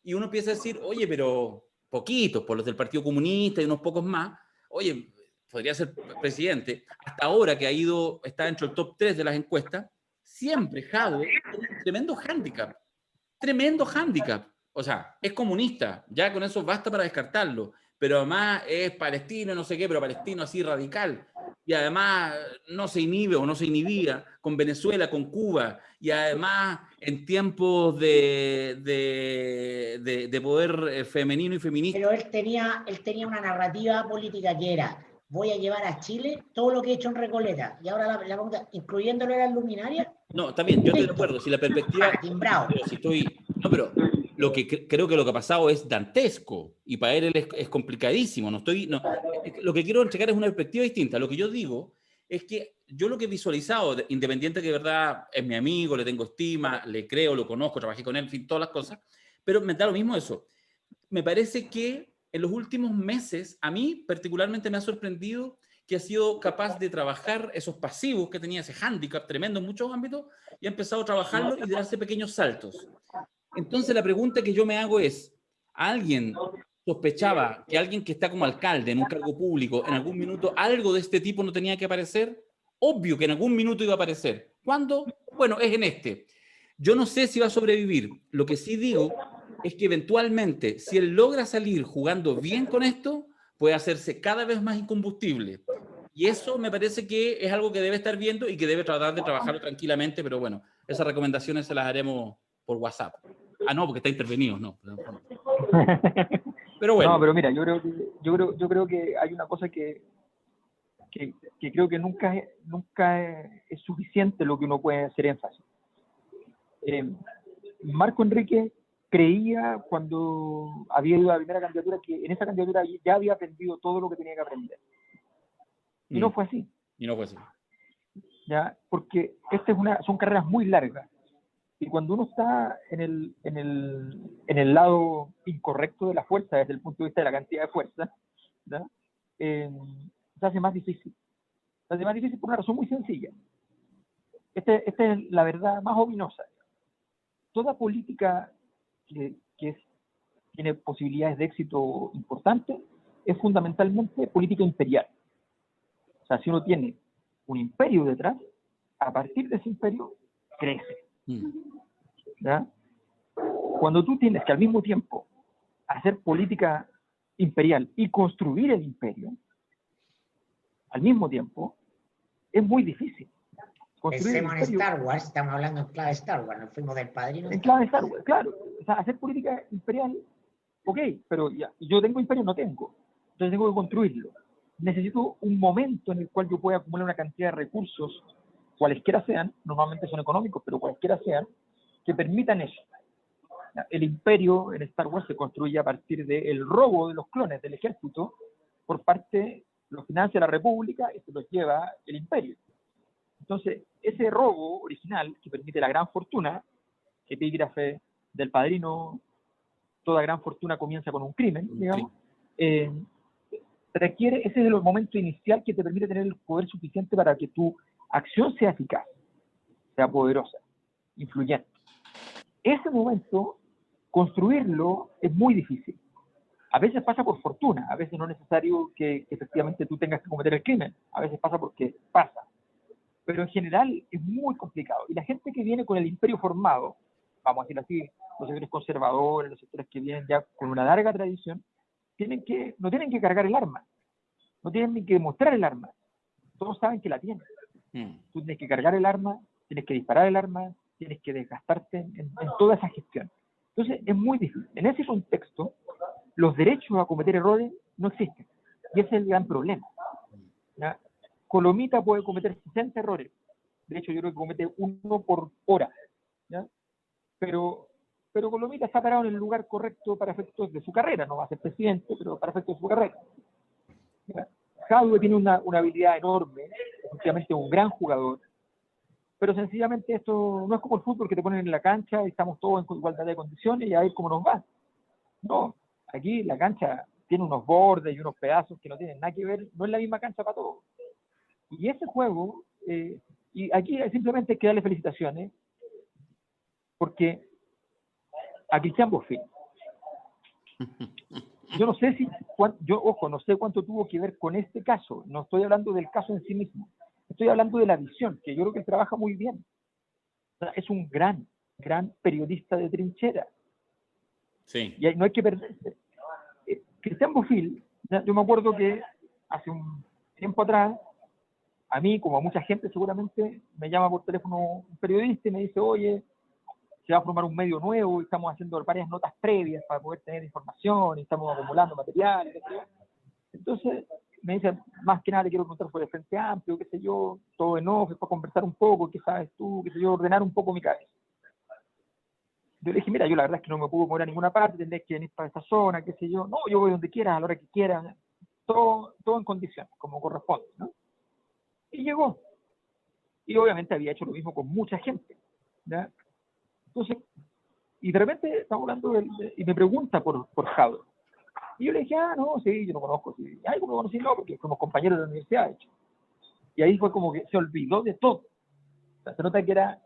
y uno empieza a decir, oye, pero poquitos, por los del Partido Comunista y unos pocos más, oye, podría ser presidente. Hasta ahora que ha ido, está dentro del top 3 de las encuestas, siempre Jadwe tiene un tremendo hándicap. Tremendo hándicap. O sea, es comunista, ya con eso basta para descartarlo. Pero además es palestino, no sé qué, pero palestino así radical. Y además no se inhibe o no se inhibía con Venezuela, con Cuba. Y además en tiempos de poder femenino y feminista. Pero él tenía una narrativa política que era, voy a llevar a Chile todo lo que he hecho en Recoleta. Y ahora la pregunta, incluyéndolo en las luminarias, No, está bien, yo estoy de listo. acuerdo. Si la perspectiva. Timbrado. Pero si estoy. No, pero lo que creo que lo que ha pasado es dantesco. Y para él es complicadísimo. No estoy. No, lo que quiero entregar es una perspectiva distinta. Lo que yo digo es que yo lo que he visualizado, independiente que de verdad es mi amigo, le tengo estima, le creo, lo conozco, trabajé con él, en fin, todas las cosas. Pero me da lo mismo eso. Me parece que en los últimos meses, a mí particularmente me ha sorprendido que ha sido capaz de trabajar esos pasivos que tenía, ese hándicap tremendo en muchos ámbitos, y ha empezado a trabajarlo y darse pequeños saltos. Entonces la pregunta que yo me hago es, ¿alguien sospechaba que alguien que está como alcalde en un cargo público, en algún minuto algo de este tipo no tenía que aparecer? Obvio que en algún minuto iba a aparecer. ¿Cuándo? Bueno, es en este. Yo no sé si va a sobrevivir. Lo que sí digo es que eventualmente, si él logra salir jugando bien con esto, puede hacerse cada vez más incombustible. Y eso me parece que es algo que debe estar viendo y que debe tratar de trabajarlo tranquilamente, pero bueno, esas recomendaciones se las haremos por WhatsApp. Ah, no, porque está intervenido, no. Pero bueno. No, pero mira, yo creo que hay una cosa que creo que nunca es suficiente lo que uno puede hacer énfasis. Marco Enrique creía cuando había ido a la primera candidatura que en esa candidatura ya había aprendido todo lo que tenía que aprender. Y no fue así. Y no fue así. ¿Ya? Porque son carreras muy largas. Y cuando uno está en el lado incorrecto de la fuerza, desde el punto de vista de la cantidad de fuerza, se hace más difícil. Se hace más difícil por una razón muy sencilla. Esta es la verdad más ominosa. Toda política que tiene posibilidades de éxito importantes es fundamentalmente política imperial. O sea, si uno tiene un imperio detrás, a partir de ese imperio crece. ¿Ya? Cuando tú tienes que al mismo tiempo hacer política imperial y construir el imperio, al mismo tiempo, es muy difícil. Pensemos en Star Wars, estamos hablando en clave Star Wars, nos fuimos del Padrino. En clave Star Wars, claro. O sea, hacer política imperial ok, pero ya, yo tengo imperio, no tengo. Entonces tengo que construirlo. Necesito un momento en el cual yo pueda acumular una cantidad de recursos, cualesquiera sean, normalmente son económicos, pero cualesquiera sean, que permitan eso. El imperio en Star Wars se construye a partir del robo de los clones del ejército por parte, lo financia la República y se los lleva el imperio. Entonces, ese robo original que permite la gran fortuna, epígrafe del Padrino, toda gran fortuna comienza con un crimen, digamos, requiere, ese es el momento inicial que te permite tener el poder suficiente para que tu acción sea eficaz, sea poderosa, influyente. Ese momento, construirlo es muy difícil. A veces pasa por fortuna, a veces no es necesario que efectivamente tú tengas que cometer el crimen, a veces pasa porque pasa. Pero en general es muy complicado. Y la gente que viene con el imperio formado, vamos a decirlo así, los sectores conservadores, los sectores que vienen ya con una larga tradición, no tienen que cargar el arma, no tienen ni que mostrar el arma. Todos saben que la tienen. Tú tienes que cargar el arma, tienes que disparar el arma, tienes que desgastarte en toda esa gestión. Entonces es muy difícil. En ese contexto, los derechos a cometer errores no existen. Y ese es el gran problema. ¿Ya? Colomita puede cometer 60 errores. De hecho, yo creo que comete uno por hora. ¿Ya? Pero Colomita está parado en el lugar correcto para efectos de su carrera. No va a ser presidente, pero para efectos de su carrera. ¿Ya? Jadwe tiene una habilidad enorme, efectivamente un gran jugador, pero sencillamente esto no es como el fútbol que te ponen en la cancha y estamos todos en igualdad de condiciones y a ver cómo nos va. No, aquí la cancha tiene unos bordes y unos pedazos que no tienen nada que ver, no es la misma cancha para todos. Y ese juego, y aquí simplemente hay que darle felicitaciones, porque a Cristian Bofill, yo no sé no sé cuánto tuvo que ver con este caso, no estoy hablando del caso en sí mismo, estoy hablando de la visión, que yo creo que él trabaja muy bien. O sea, es un gran periodista de trinchera. Sí. Y no hay que perderse. Cristian Bofill, yo me acuerdo que hace un tiempo atrás, a mí, como a mucha gente seguramente, me llama por teléfono un periodista y me dice, oye, se va a formar un medio nuevo y estamos haciendo varias notas previas para poder tener información y estamos acumulando material, etc. Entonces me dice, más que nada te quiero contar sobre el Frente Amplio, qué sé yo, todo en off, para conversar un poco, qué sabes tú, qué sé yo, ordenar un poco mi cabeza. Yo le dije, mira, yo la verdad es que no me puedo mover a ninguna parte, tendré que venir para esta zona, qué sé yo. No, yo voy donde quieras, a la hora que quieras, todo en condiciones, como corresponde, ¿no? Y llegó. Y obviamente había hecho lo mismo con mucha gente, ¿ya? Entonces, y de repente estamos hablando y me pregunta por Jadwe. Y yo le dije, no, sí, yo no conozco. Sí. Ay, ¿cómo lo conocí? No, porque somos compañeros de la universidad, de hecho. Y ahí fue como que se olvidó de todo. O sea, se nota que era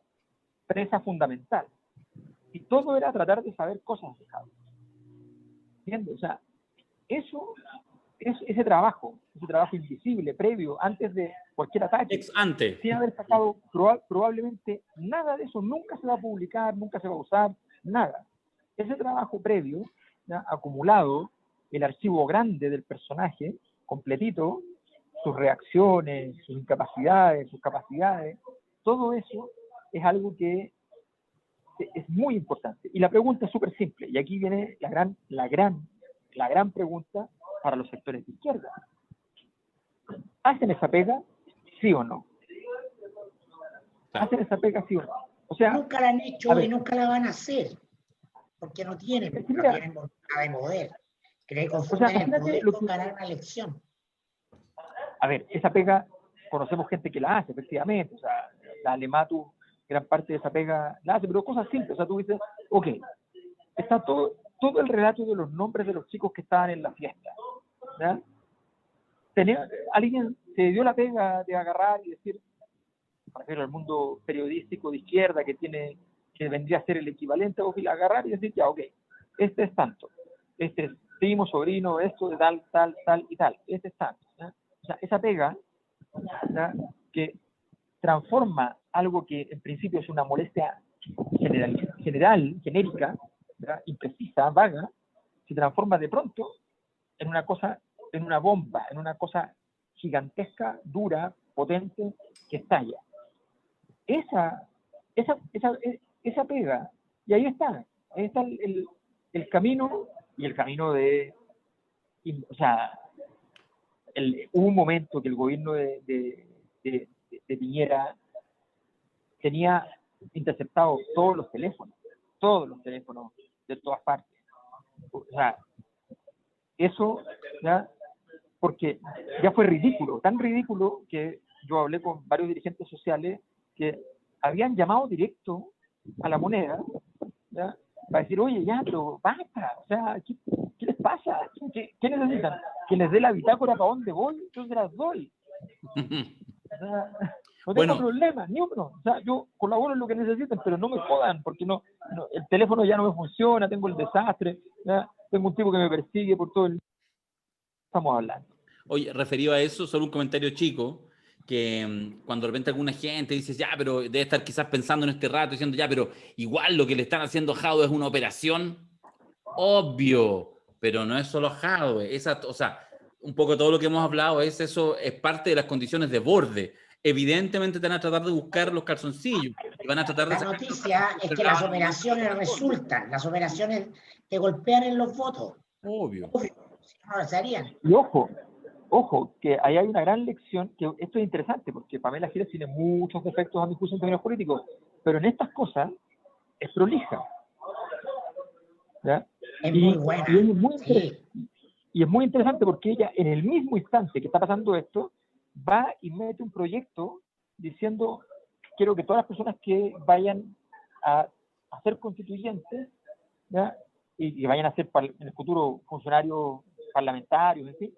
presa fundamental. Y todo era tratar de saber cosas de Jadwe. ¿Entiendes? O sea, eso es ese trabajo invisible, previo, antes de cualquier ataque. Ex ante. Sin haber sacado probablemente nada de eso, nunca se va a publicar, nunca se va a usar, nada. Ese trabajo previo, ¿ya? Acumulado, el archivo grande del personaje, completito, sus reacciones, sus incapacidades, sus capacidades, todo eso es algo que es muy importante. Y la pregunta es súper simple, y aquí viene la gran pregunta para los sectores de izquierda. ¿Hacen esa pega? ¿Sí o no? ¿Hacen esa pega? ¿Sí o no? O sea, nunca la han hecho y nunca la van a hacer, porque no tienen voluntad de poder. Creo que confunden el poder con ganar una elección. A ver, esa pega, conocemos gente que la hace, efectivamente. O sea, la Alematu, gran parte de esa pega la hace, pero cosas simples. O sea, tú dices, ok, está todo el relato de los nombres de los chicos que estaban en la fiesta, ¿ya? Alguien se dio la pega de agarrar y decir, por ejemplo, el mundo periodístico de izquierda que vendría a ser el equivalente a Bofill, agarrar y decir, ya, ok, este es tanto, este es primo, sobrino, esto de tal y tal, este es tanto, ¿ya? O sea, esa pega, ¿ya? Que transforma algo que en principio es una molestia genérica, ¿ya? Imprecisa, vaga, se transforma de pronto en una cosa, en una bomba, en una cosa gigantesca, dura, potente, que estalla. Esa pega, y ahí está el camino y el camino o sea, hubo un momento que el gobierno de Piñera tenía interceptados todos los teléfonos de todas partes. O sea, eso ya, porque ya fue ridículo, tan ridículo que yo hablé con varios dirigentes sociales que habían llamado directo a La Moneda, ¿ya? Para decir, oye, ya, pero basta, o sea, ¿qué les pasa? ¿Qué necesitan? ¿Que les dé la bitácora para dónde voy? Yo se las doy. O sea, no tengo problema, ni uno. O sea, yo colaboro en lo que necesiten, pero no me jodan, porque no, el teléfono ya no me funciona, tengo el desastre, ¿ya? Tengo un tipo que me persigue por todo el... Estamos hablando. Oye, referido a eso, solo un comentario chico, que cuando de repente alguna gente dice, ya, pero debe estar quizás pensando en este rato, diciendo, ya, pero igual lo que le están haciendo a Jadwe es una operación, obvio, pero no es solo Jadwe, o sea, un poco todo lo que hemos hablado eso es parte de las condiciones de borde. Evidentemente te van a tratar de buscar los calzoncillos, y van a tratar de La noticia es que las operaciones resultan, las operaciones te golpean en los votos. Obvio. Si no, no se harían. Y ojo, que ahí hay una gran lección, que esto es interesante, porque Pamela Giles tiene muchos defectos a mi juicio en términos políticos, pero en estas cosas es prolija. ¿Ya? Es muy buena. Y es muy interesante porque ella, en el mismo instante que está pasando esto, va y mete un proyecto diciendo, quiero que todas las personas que vayan a ser constituyentes, ¿ya? Y vayan a ser en el futuro funcionarios parlamentarios, en fin,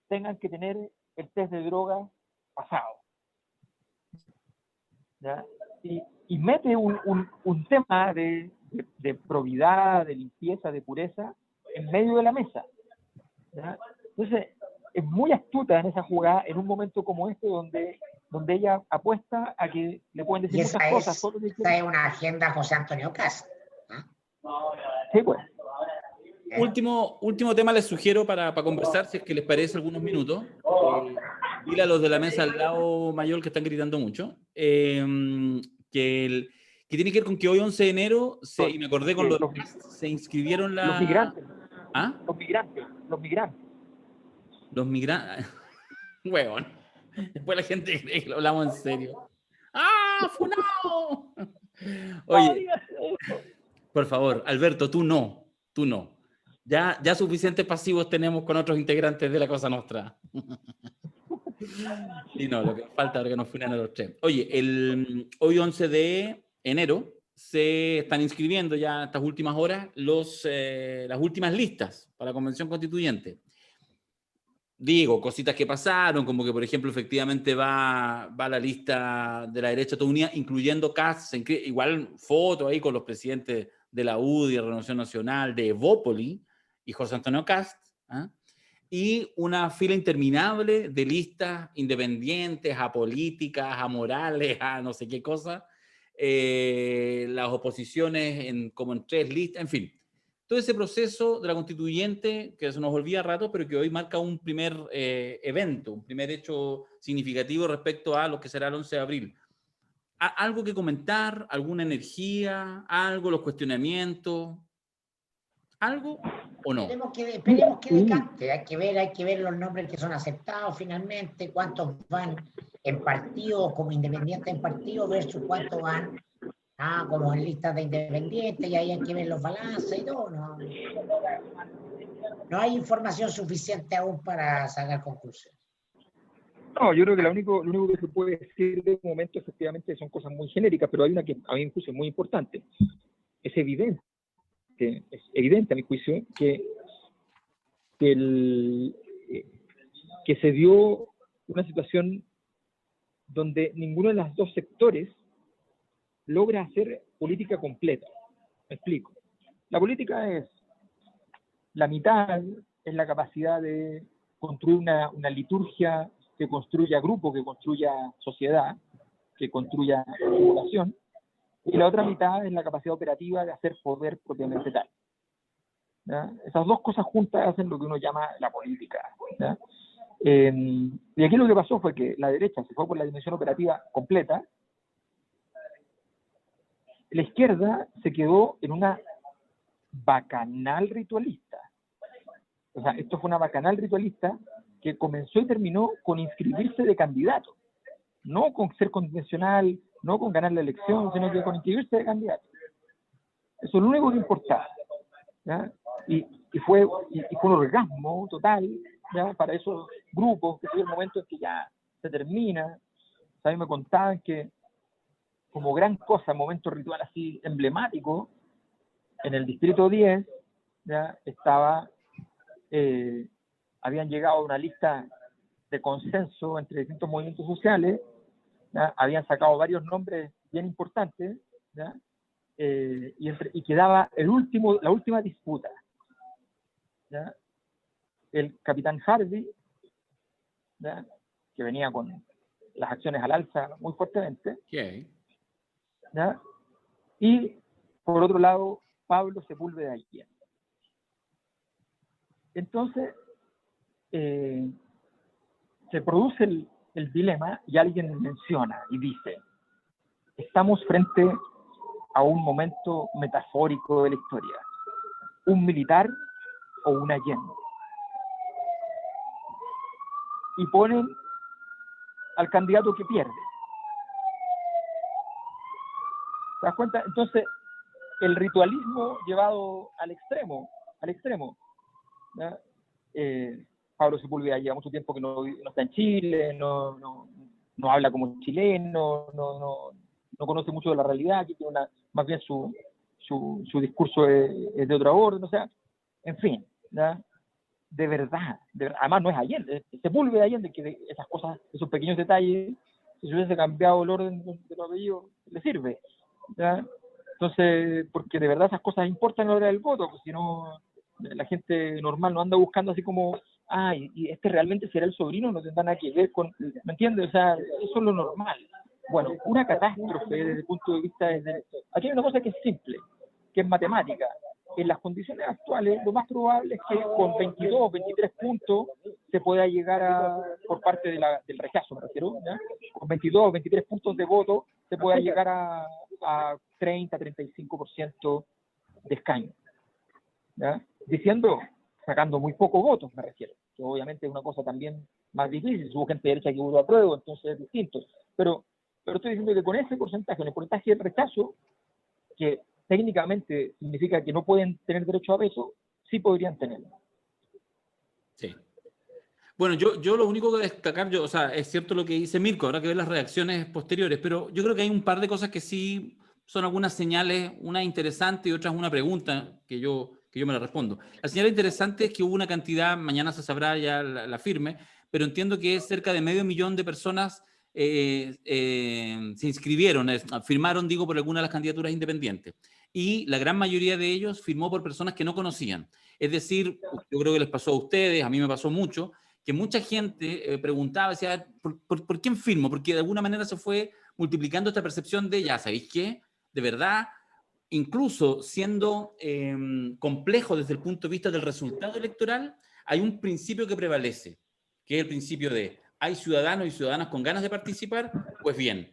tengan que tener el test de drogas pasado. ¿Ya? Y mete un tema de probidad, de limpieza, de pureza, en medio de la mesa. ¿Ya? Entonces, es muy astuta en esa jugada, en un momento como este, donde ella apuesta a que le pueden decir muchas cosas. Esa es una agenda José Antonio Cast. Sí, pues. Último tema les sugiero para conversar, si es que les parece algunos minutos. Dile a los de la mesa al lado mayor que están gritando mucho, que tiene que ver con que hoy 11 de enero, y me acordé con se inscribieron los migrantes. ¿Ah? Los migrantes. Los migrantes. Huevón. Después la gente cree que lo hablamos en serio. ¡Ah, funao! Oye, por favor, Alberto, tú no. Ya suficientes pasivos tenemos con otros integrantes de la Cosa Nostra. Y no, lo que falta es que nos fueran a los tres. Oye, hoy 11 de enero se están inscribiendo ya estas últimas horas las últimas listas para la Convención Constituyente. Digo, cositas que pasaron, como que, por ejemplo, efectivamente va la lista de la derecha toda unida, incluyendo Kast, igual foto ahí con los presidentes de la UDI, de Renovación Nacional, de Evópoli y José Antonio Kast, ¿eh? Y una fila interminable de listas independientes, apolíticas, amorales, a no sé qué cosa, las oposiciones como en 3 listas, en fin. Todo ese proceso de la constituyente que se nos olvida rato, pero que hoy marca un primer evento, un primer hecho significativo respecto a lo que será el 11 de abril. ¿Algo que comentar? ¿Alguna energía? ¿Algo? ¿Los cuestionamientos? ¿Algo o no? Esperemos que decante. Hay que ver los nombres que son aceptados finalmente, cuántos van en partido como independientes en partido versus cuántos van como en listas de independientes, y ahí hay que ver los balances y todo. No hay información suficiente aún para sacar conclusiones. No, yo creo que lo único que se puede decir de momento efectivamente son cosas muy genéricas, pero hay una que a mi juicio es muy importante. Es evidente a mi juicio que se dio una situación donde ninguno de los dos sectores logra hacer política completa. Me explico. La política es la mitad, es la capacidad de construir una liturgia que construya grupo, que construya sociedad, que construya población, y la otra mitad es la capacidad operativa de hacer poder propiamente tal. ¿Ya? Esas dos cosas juntas hacen lo que uno llama la política. ¿Ya? Y aquí lo que pasó fue que la derecha se fue por la dimensión operativa completa, la izquierda se quedó en una bacanal ritualista. O sea, esto fue una bacanal ritualista que comenzó y terminó con inscribirse de candidato, no con ser convencional, no con ganar la elección, sino que con inscribirse de candidato. Eso es lo único que importaba, ¿ya? Y fue un orgasmo total, ¿ya? Para esos grupos, que fue el momento en que ya se termina. A mí me contaban que como gran cosa, momento ritual así emblemático, en el distrito 10, ¿ya? Habían llegado a una lista de consenso entre distintos movimientos sociales, ¿ya? Habían sacado varios nombres bien importantes, ¿ya? Y quedaba la última disputa, ¿ya? El capitán Harvey, ¿ya? Que venía con las acciones al alza muy fuertemente, Okay. ¿ya? Y por otro lado Pablo Sepúlveda Allende. Entonces se produce el dilema y alguien menciona y dice: estamos frente a un momento metafórico de la historia, un militar o un Allende. Y ponen al candidato que pierde. ¿Te das cuenta? Entonces, el ritualismo llevado al extremo, ¿ya? Pablo Sepúlveda lleva mucho tiempo que no está en Chile, no habla como chileno, no conoce mucho de la realidad, que tiene más bien su discurso es de otra orden, o sea, en fin, ¿ya? De verdad, además no es Allende, es Sepúlveda Allende, que esas cosas, esos pequeños detalles, si se hubiese cambiado el orden de los apellidos, le sirve, ¿ya? Entonces, porque de verdad esas cosas importan a la hora del voto, pues si no, la gente normal no anda buscando así como, y este realmente será el sobrino, no tendrá nada que ver con, ¿me entiendes? O sea, eso es lo normal. Bueno, una catástrofe desde el punto de vista aquí hay una cosa que es simple, que es matemática. En las condiciones actuales, lo más probable es que con 22, 23 puntos se pueda llegar por parte del rechazo, me refiero, ¿ya? Con 22, 23 puntos de voto se pueda llegar a 30, 35% de escaños, ¿ya? Sacando muy pocos votos, me refiero, que obviamente es una cosa también más difícil, hubo gente de derecha que votó a prueba, entonces es distinto, pero estoy diciendo que con ese porcentaje, el porcentaje del rechazo, que técnicamente significa que no pueden tener derecho a veto, sí podrían tenerlo. Sí. Bueno, yo lo único que destacar, o sea, es cierto lo que dice Mirko, habrá que ver las reacciones posteriores, pero yo creo que hay un par de cosas que sí son algunas señales, una interesante y otra es una pregunta que yo me la respondo. La señal interesante es que hubo una cantidad, mañana se sabrá ya la firme, pero entiendo que es cerca de 500.000 de personas se inscribieron, firmaron, digo, por alguna de las candidaturas independientes. Y la gran mayoría de ellos firmó por personas que no conocían. Es decir, yo creo que les pasó a ustedes, a mí me pasó mucho, que mucha gente preguntaba, decía, ¿por quién firmo? Porque de alguna manera se fue multiplicando esta percepción de, ya, ¿sabéis qué? De verdad, incluso siendo complejo desde el punto de vista del resultado electoral, hay un principio que prevalece, que es el principio de, ¿hay ciudadanos y ciudadanas con ganas de participar? Pues bien,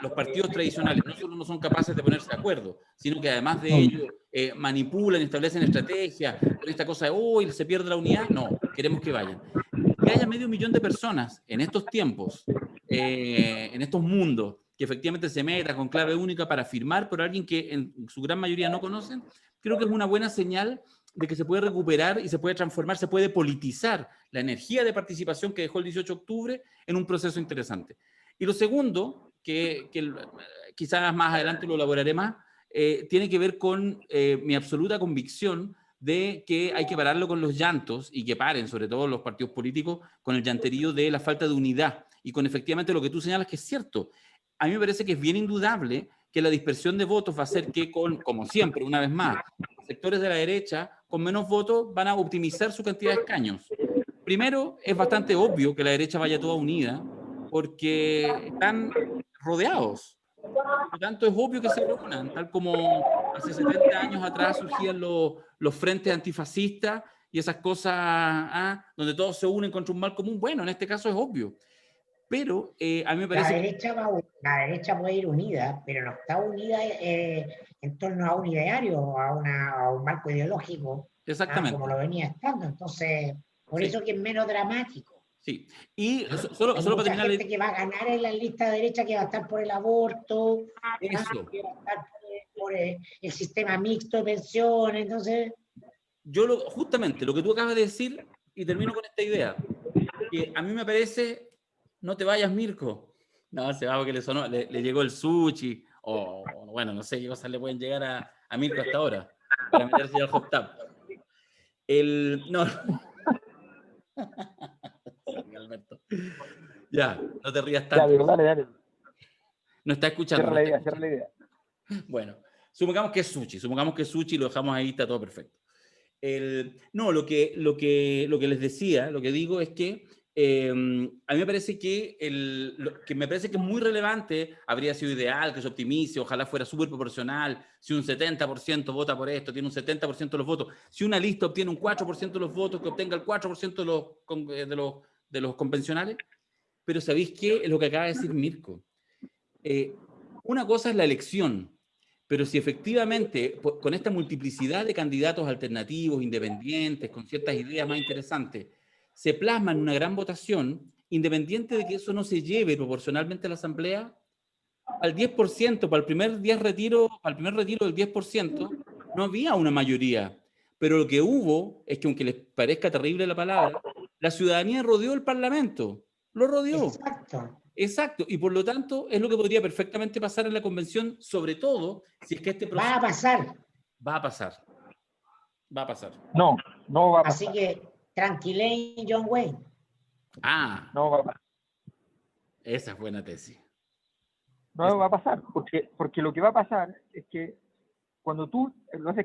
los partidos tradicionales no solo no son capaces de ponerse de acuerdo, sino que además de ello manipulan, establecen estrategias, con esta cosa de, uy, se pierde la unidad. No, queremos que vayan. Que haya 500.000 de personas en estos tiempos, en estos mundos, que efectivamente se meta con clave única para firmar por alguien que en su gran mayoría no conocen, creo que es una buena señal de que se puede recuperar y se puede transformar, se puede politizar la energía de participación que dejó el 18 de octubre en un proceso interesante. Y lo segundo, que quizás más adelante lo elaboraré más, tiene que ver con mi absoluta convicción de que hay que pararlo con los llantos y que paren, sobre todo los partidos políticos, con el llanterío de la falta de unidad y con efectivamente lo que tú señalas que es cierto. A mí me parece que es bien indudable que la dispersión de votos va a hacer que, como siempre, una vez más, sectores de la derecha con menos votos van a optimizar su cantidad de escaños. Primero, es bastante obvio que la derecha vaya toda unida porque están rodeados. Por lo tanto, es obvio que se reúnan, tal como hace 70 años atrás surgían los frentes antifascistas y esas cosas donde todos se unen contra un mal común. Bueno, en este caso es obvio. Pero a mí me parece la derecha puede ir unida, pero no está unida en torno a un ideario, a un marco ideológico Exactamente. como lo venía estando. Entonces, por eso que es menos dramático. Sí. Y Hay solo para mucha terminar. gente que va a ganar en la lista derecha, que va a estar por el aborto, Eso. que va a estar por el sistema mixto de pensiones. Entonces, Justamente lo que tú acabas de decir, y termino con esta idea, que a mí me parece, no te vayas, Mirko. No, se va porque le sonó, le llegó el sushi, o bueno, no sé qué cosas le pueden llegar a Mirko hasta ahora, para meterse al hot tub. No. Alberto. Ya, no te rías tanto. Ya, dale. No está escuchando. Cierra la idea. Bueno, supongamos que es sushi, lo dejamos ahí, está todo perfecto. No, lo que les decía, lo que digo es que a mí me parece que me parece que es muy relevante, habría sido ideal que se optimice, ojalá fuera súper proporcional, si un 70% vota por esto, tiene un 70% de los votos, si una lista obtiene un 4% de los votos, que obtenga el 4% de los convencionales, pero ¿sabéis qué? Es lo que acaba de decir Mirko. Una cosa es la elección, pero si efectivamente con esta multiplicidad de candidatos alternativos, independientes, con ciertas ideas más interesantes, se plasma en una gran votación, independiente de que eso no se lleve proporcionalmente a la Asamblea, al 10%, para el primer retiro del 10%, no había una mayoría. Pero lo que hubo es que, aunque les parezca terrible la palabra, la ciudadanía rodeó el Parlamento, lo rodeó. Exacto, y por lo tanto es lo que podría perfectamente pasar en la convención, sobre todo si es que este proceso... Va a pasar. No va a pasar. Así que tranquilen, John Wayne. No va a pasar. Esa es buena tesis. No va a pasar, porque lo que va a pasar es que cuando tú,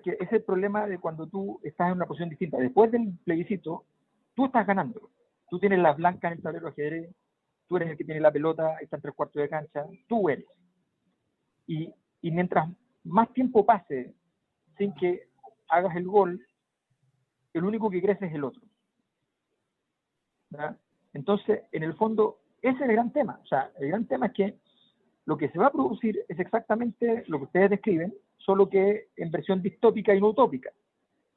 que es el problema de cuando tú estás en una posición distinta. Después del plebiscito, tú estás ganando. Tú tienes las blancas en el tablero de ajedrez, tú eres el que tiene la pelota, está en 3/4 de cancha, tú eres. Y mientras más tiempo pase sin que hagas el gol, el único que crece es el otro. ¿Verdad? Entonces, en el fondo, ese es el gran tema. O sea, el gran tema es que lo que se va a producir es exactamente lo que ustedes describen, solo que en versión distópica y no utópica.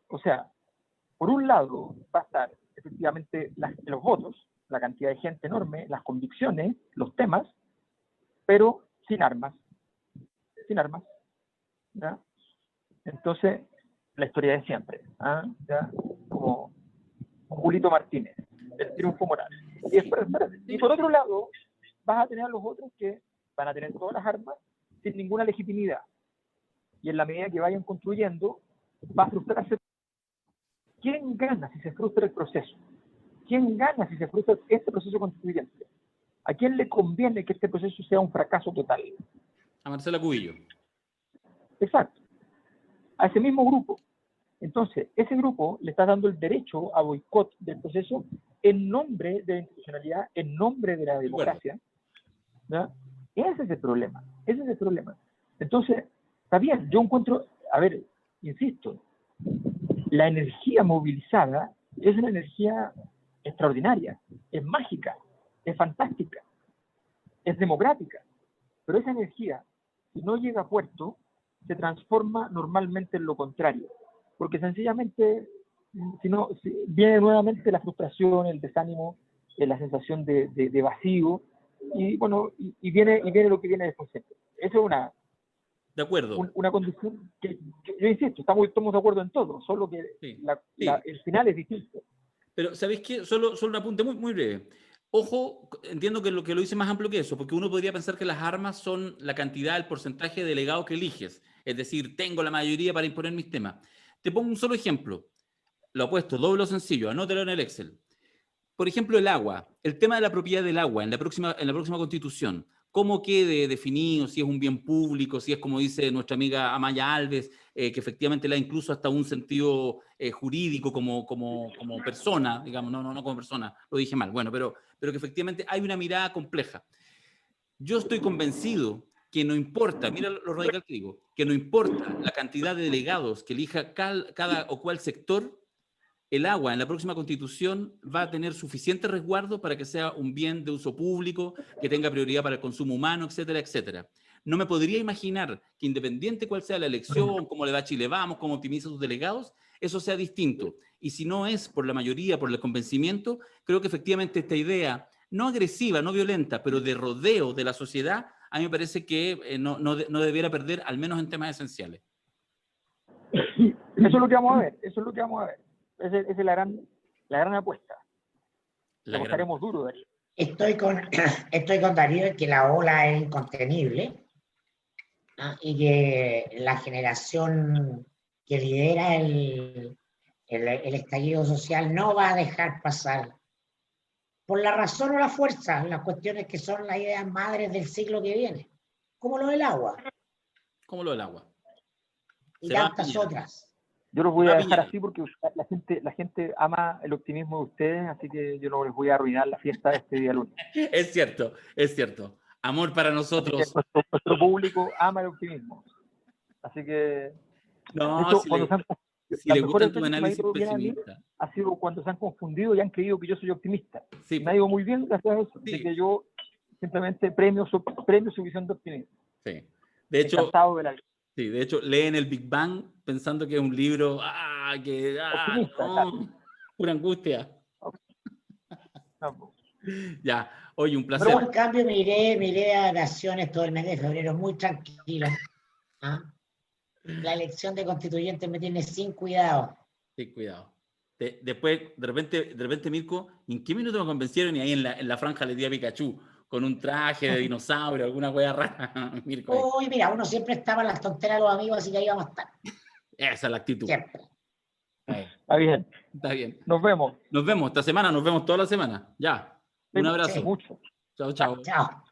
O sea, por un lado va a estar efectivamente los votos, la cantidad de gente enorme, las convicciones, los temas, pero sin armas. ¿Ya? Entonces, la historia de siempre. ¿Ya? Como Julito Martínez, el triunfo moral. Y por otro lado, vas a tener a los otros que van a tener todas las armas sin ninguna legitimidad. Y en la medida que vayan construyendo, va a frustrarse. ¿Quién gana si se frustra el proceso? ¿Quién gana si se frustra este proceso constituyente? ¿A quién le conviene que este proceso sea un fracaso total? A Marcela Cubillo. Exacto. A ese mismo grupo. Entonces, ese grupo le está dando el derecho a boicot del proceso en nombre de la institucionalidad, en nombre de la democracia. ¿Ya? Ese es el problema. Entonces, está bien, yo encuentro, insisto, la energía movilizada es una energía extraordinaria, es mágica, es fantástica, es democrática, pero esa energía, si no llega a puerto, se transforma normalmente en lo contrario, porque sencillamente viene nuevamente la frustración, el desánimo, la sensación de vacío, y bueno, y viene lo que viene después siempre. Eso es de acuerdo. Una condición que yo insisto, estamos de acuerdo en todo, solo que sí. El final es distinto. Pero, ¿sabéis qué? Solo un apunte muy, muy breve. Ojo, entiendo que lo hice más amplio que eso, porque uno podría pensar que las armas son la cantidad, el porcentaje de delegados que eliges. Es decir, tengo la mayoría para imponer mis temas. Te pongo un solo ejemplo. Lo apuesto, doble o sencillo, anótelo en el Excel. Por ejemplo, el agua. El tema de la propiedad del agua en la próxima Constitución. ¿Cómo quede definido? Si es un bien público, si es, como dice nuestra amiga Amaya Alves, que efectivamente le da incluso hasta un sentido jurídico como persona, digamos, no como persona, lo dije mal, bueno, pero que efectivamente hay una mirada compleja. Yo estoy convencido que no importa, mira lo radical que digo, que no importa la cantidad de delegados que elija cada o cual sector, el agua en la próxima Constitución va a tener suficiente resguardo para que sea un bien de uso público, que tenga prioridad para el consumo humano, etcétera, etcétera. No me podría imaginar que, independiente cuál sea la elección, cómo le va a Chile Vamos, cómo optimiza sus delegados, eso sea distinto. Y si no es por la mayoría, por el convencimiento, creo que efectivamente esta idea, no agresiva, no violenta, pero de rodeo de la sociedad, a mí me parece que no debiera perder, al menos en temas esenciales. Eso es lo que vamos a ver, eso es lo que vamos a ver. Esa es la gran apuesta. Le apostaremos duro, Darío. Estoy con Darío en que la ola es incontenible, ¿no? Y que la generación que lidera el estallido social no va a dejar pasar, por la razón o la fuerza, las cuestiones que son las ideas madres del siglo que viene, como lo del agua. Como lo del agua. Y tantas otras. Yo los voy a dejar así porque la gente ama el optimismo de ustedes, así que yo no les voy a arruinar la fiesta de este día lunes. Es cierto, es cierto. Amor para nosotros. Nuestro público ama el optimismo. Así que... No, de hecho, si le gusta tu análisis pesimista. Ha sido cuando se han confundido y han creído que yo soy optimista. Sí, me ha ido muy bien gracias a eso. Sí. Así que yo simplemente premio su visión de optimismo. Sí. De hecho... Encantado de la... Sí, de hecho, leen el Big Bang pensando que es un libro, pura angustia. No. Ya, oye, un placer. Pero en cambio miré a vacaciones todo el mes de febrero, muy tranquilo. ¿Ah? La elección de constituyentes me tiene sin cuidado. Sí, cuidado. Después, de repente, Mirko, ¿en qué minuto me convencieron? Y ahí en la franja le di a Pikachu, con un traje de dinosaurio, alguna wea rara. Mirko, Uy, mira, uno siempre estaba en las tonteras de los amigos, así que ahí vamos a estar. esa es la actitud. Siempre. Está bien. Está bien. Nos vemos. Nos vemos esta semana, nos vemos toda la semana. Ya. Un abrazo. Mucho. Chao, chao. Chao.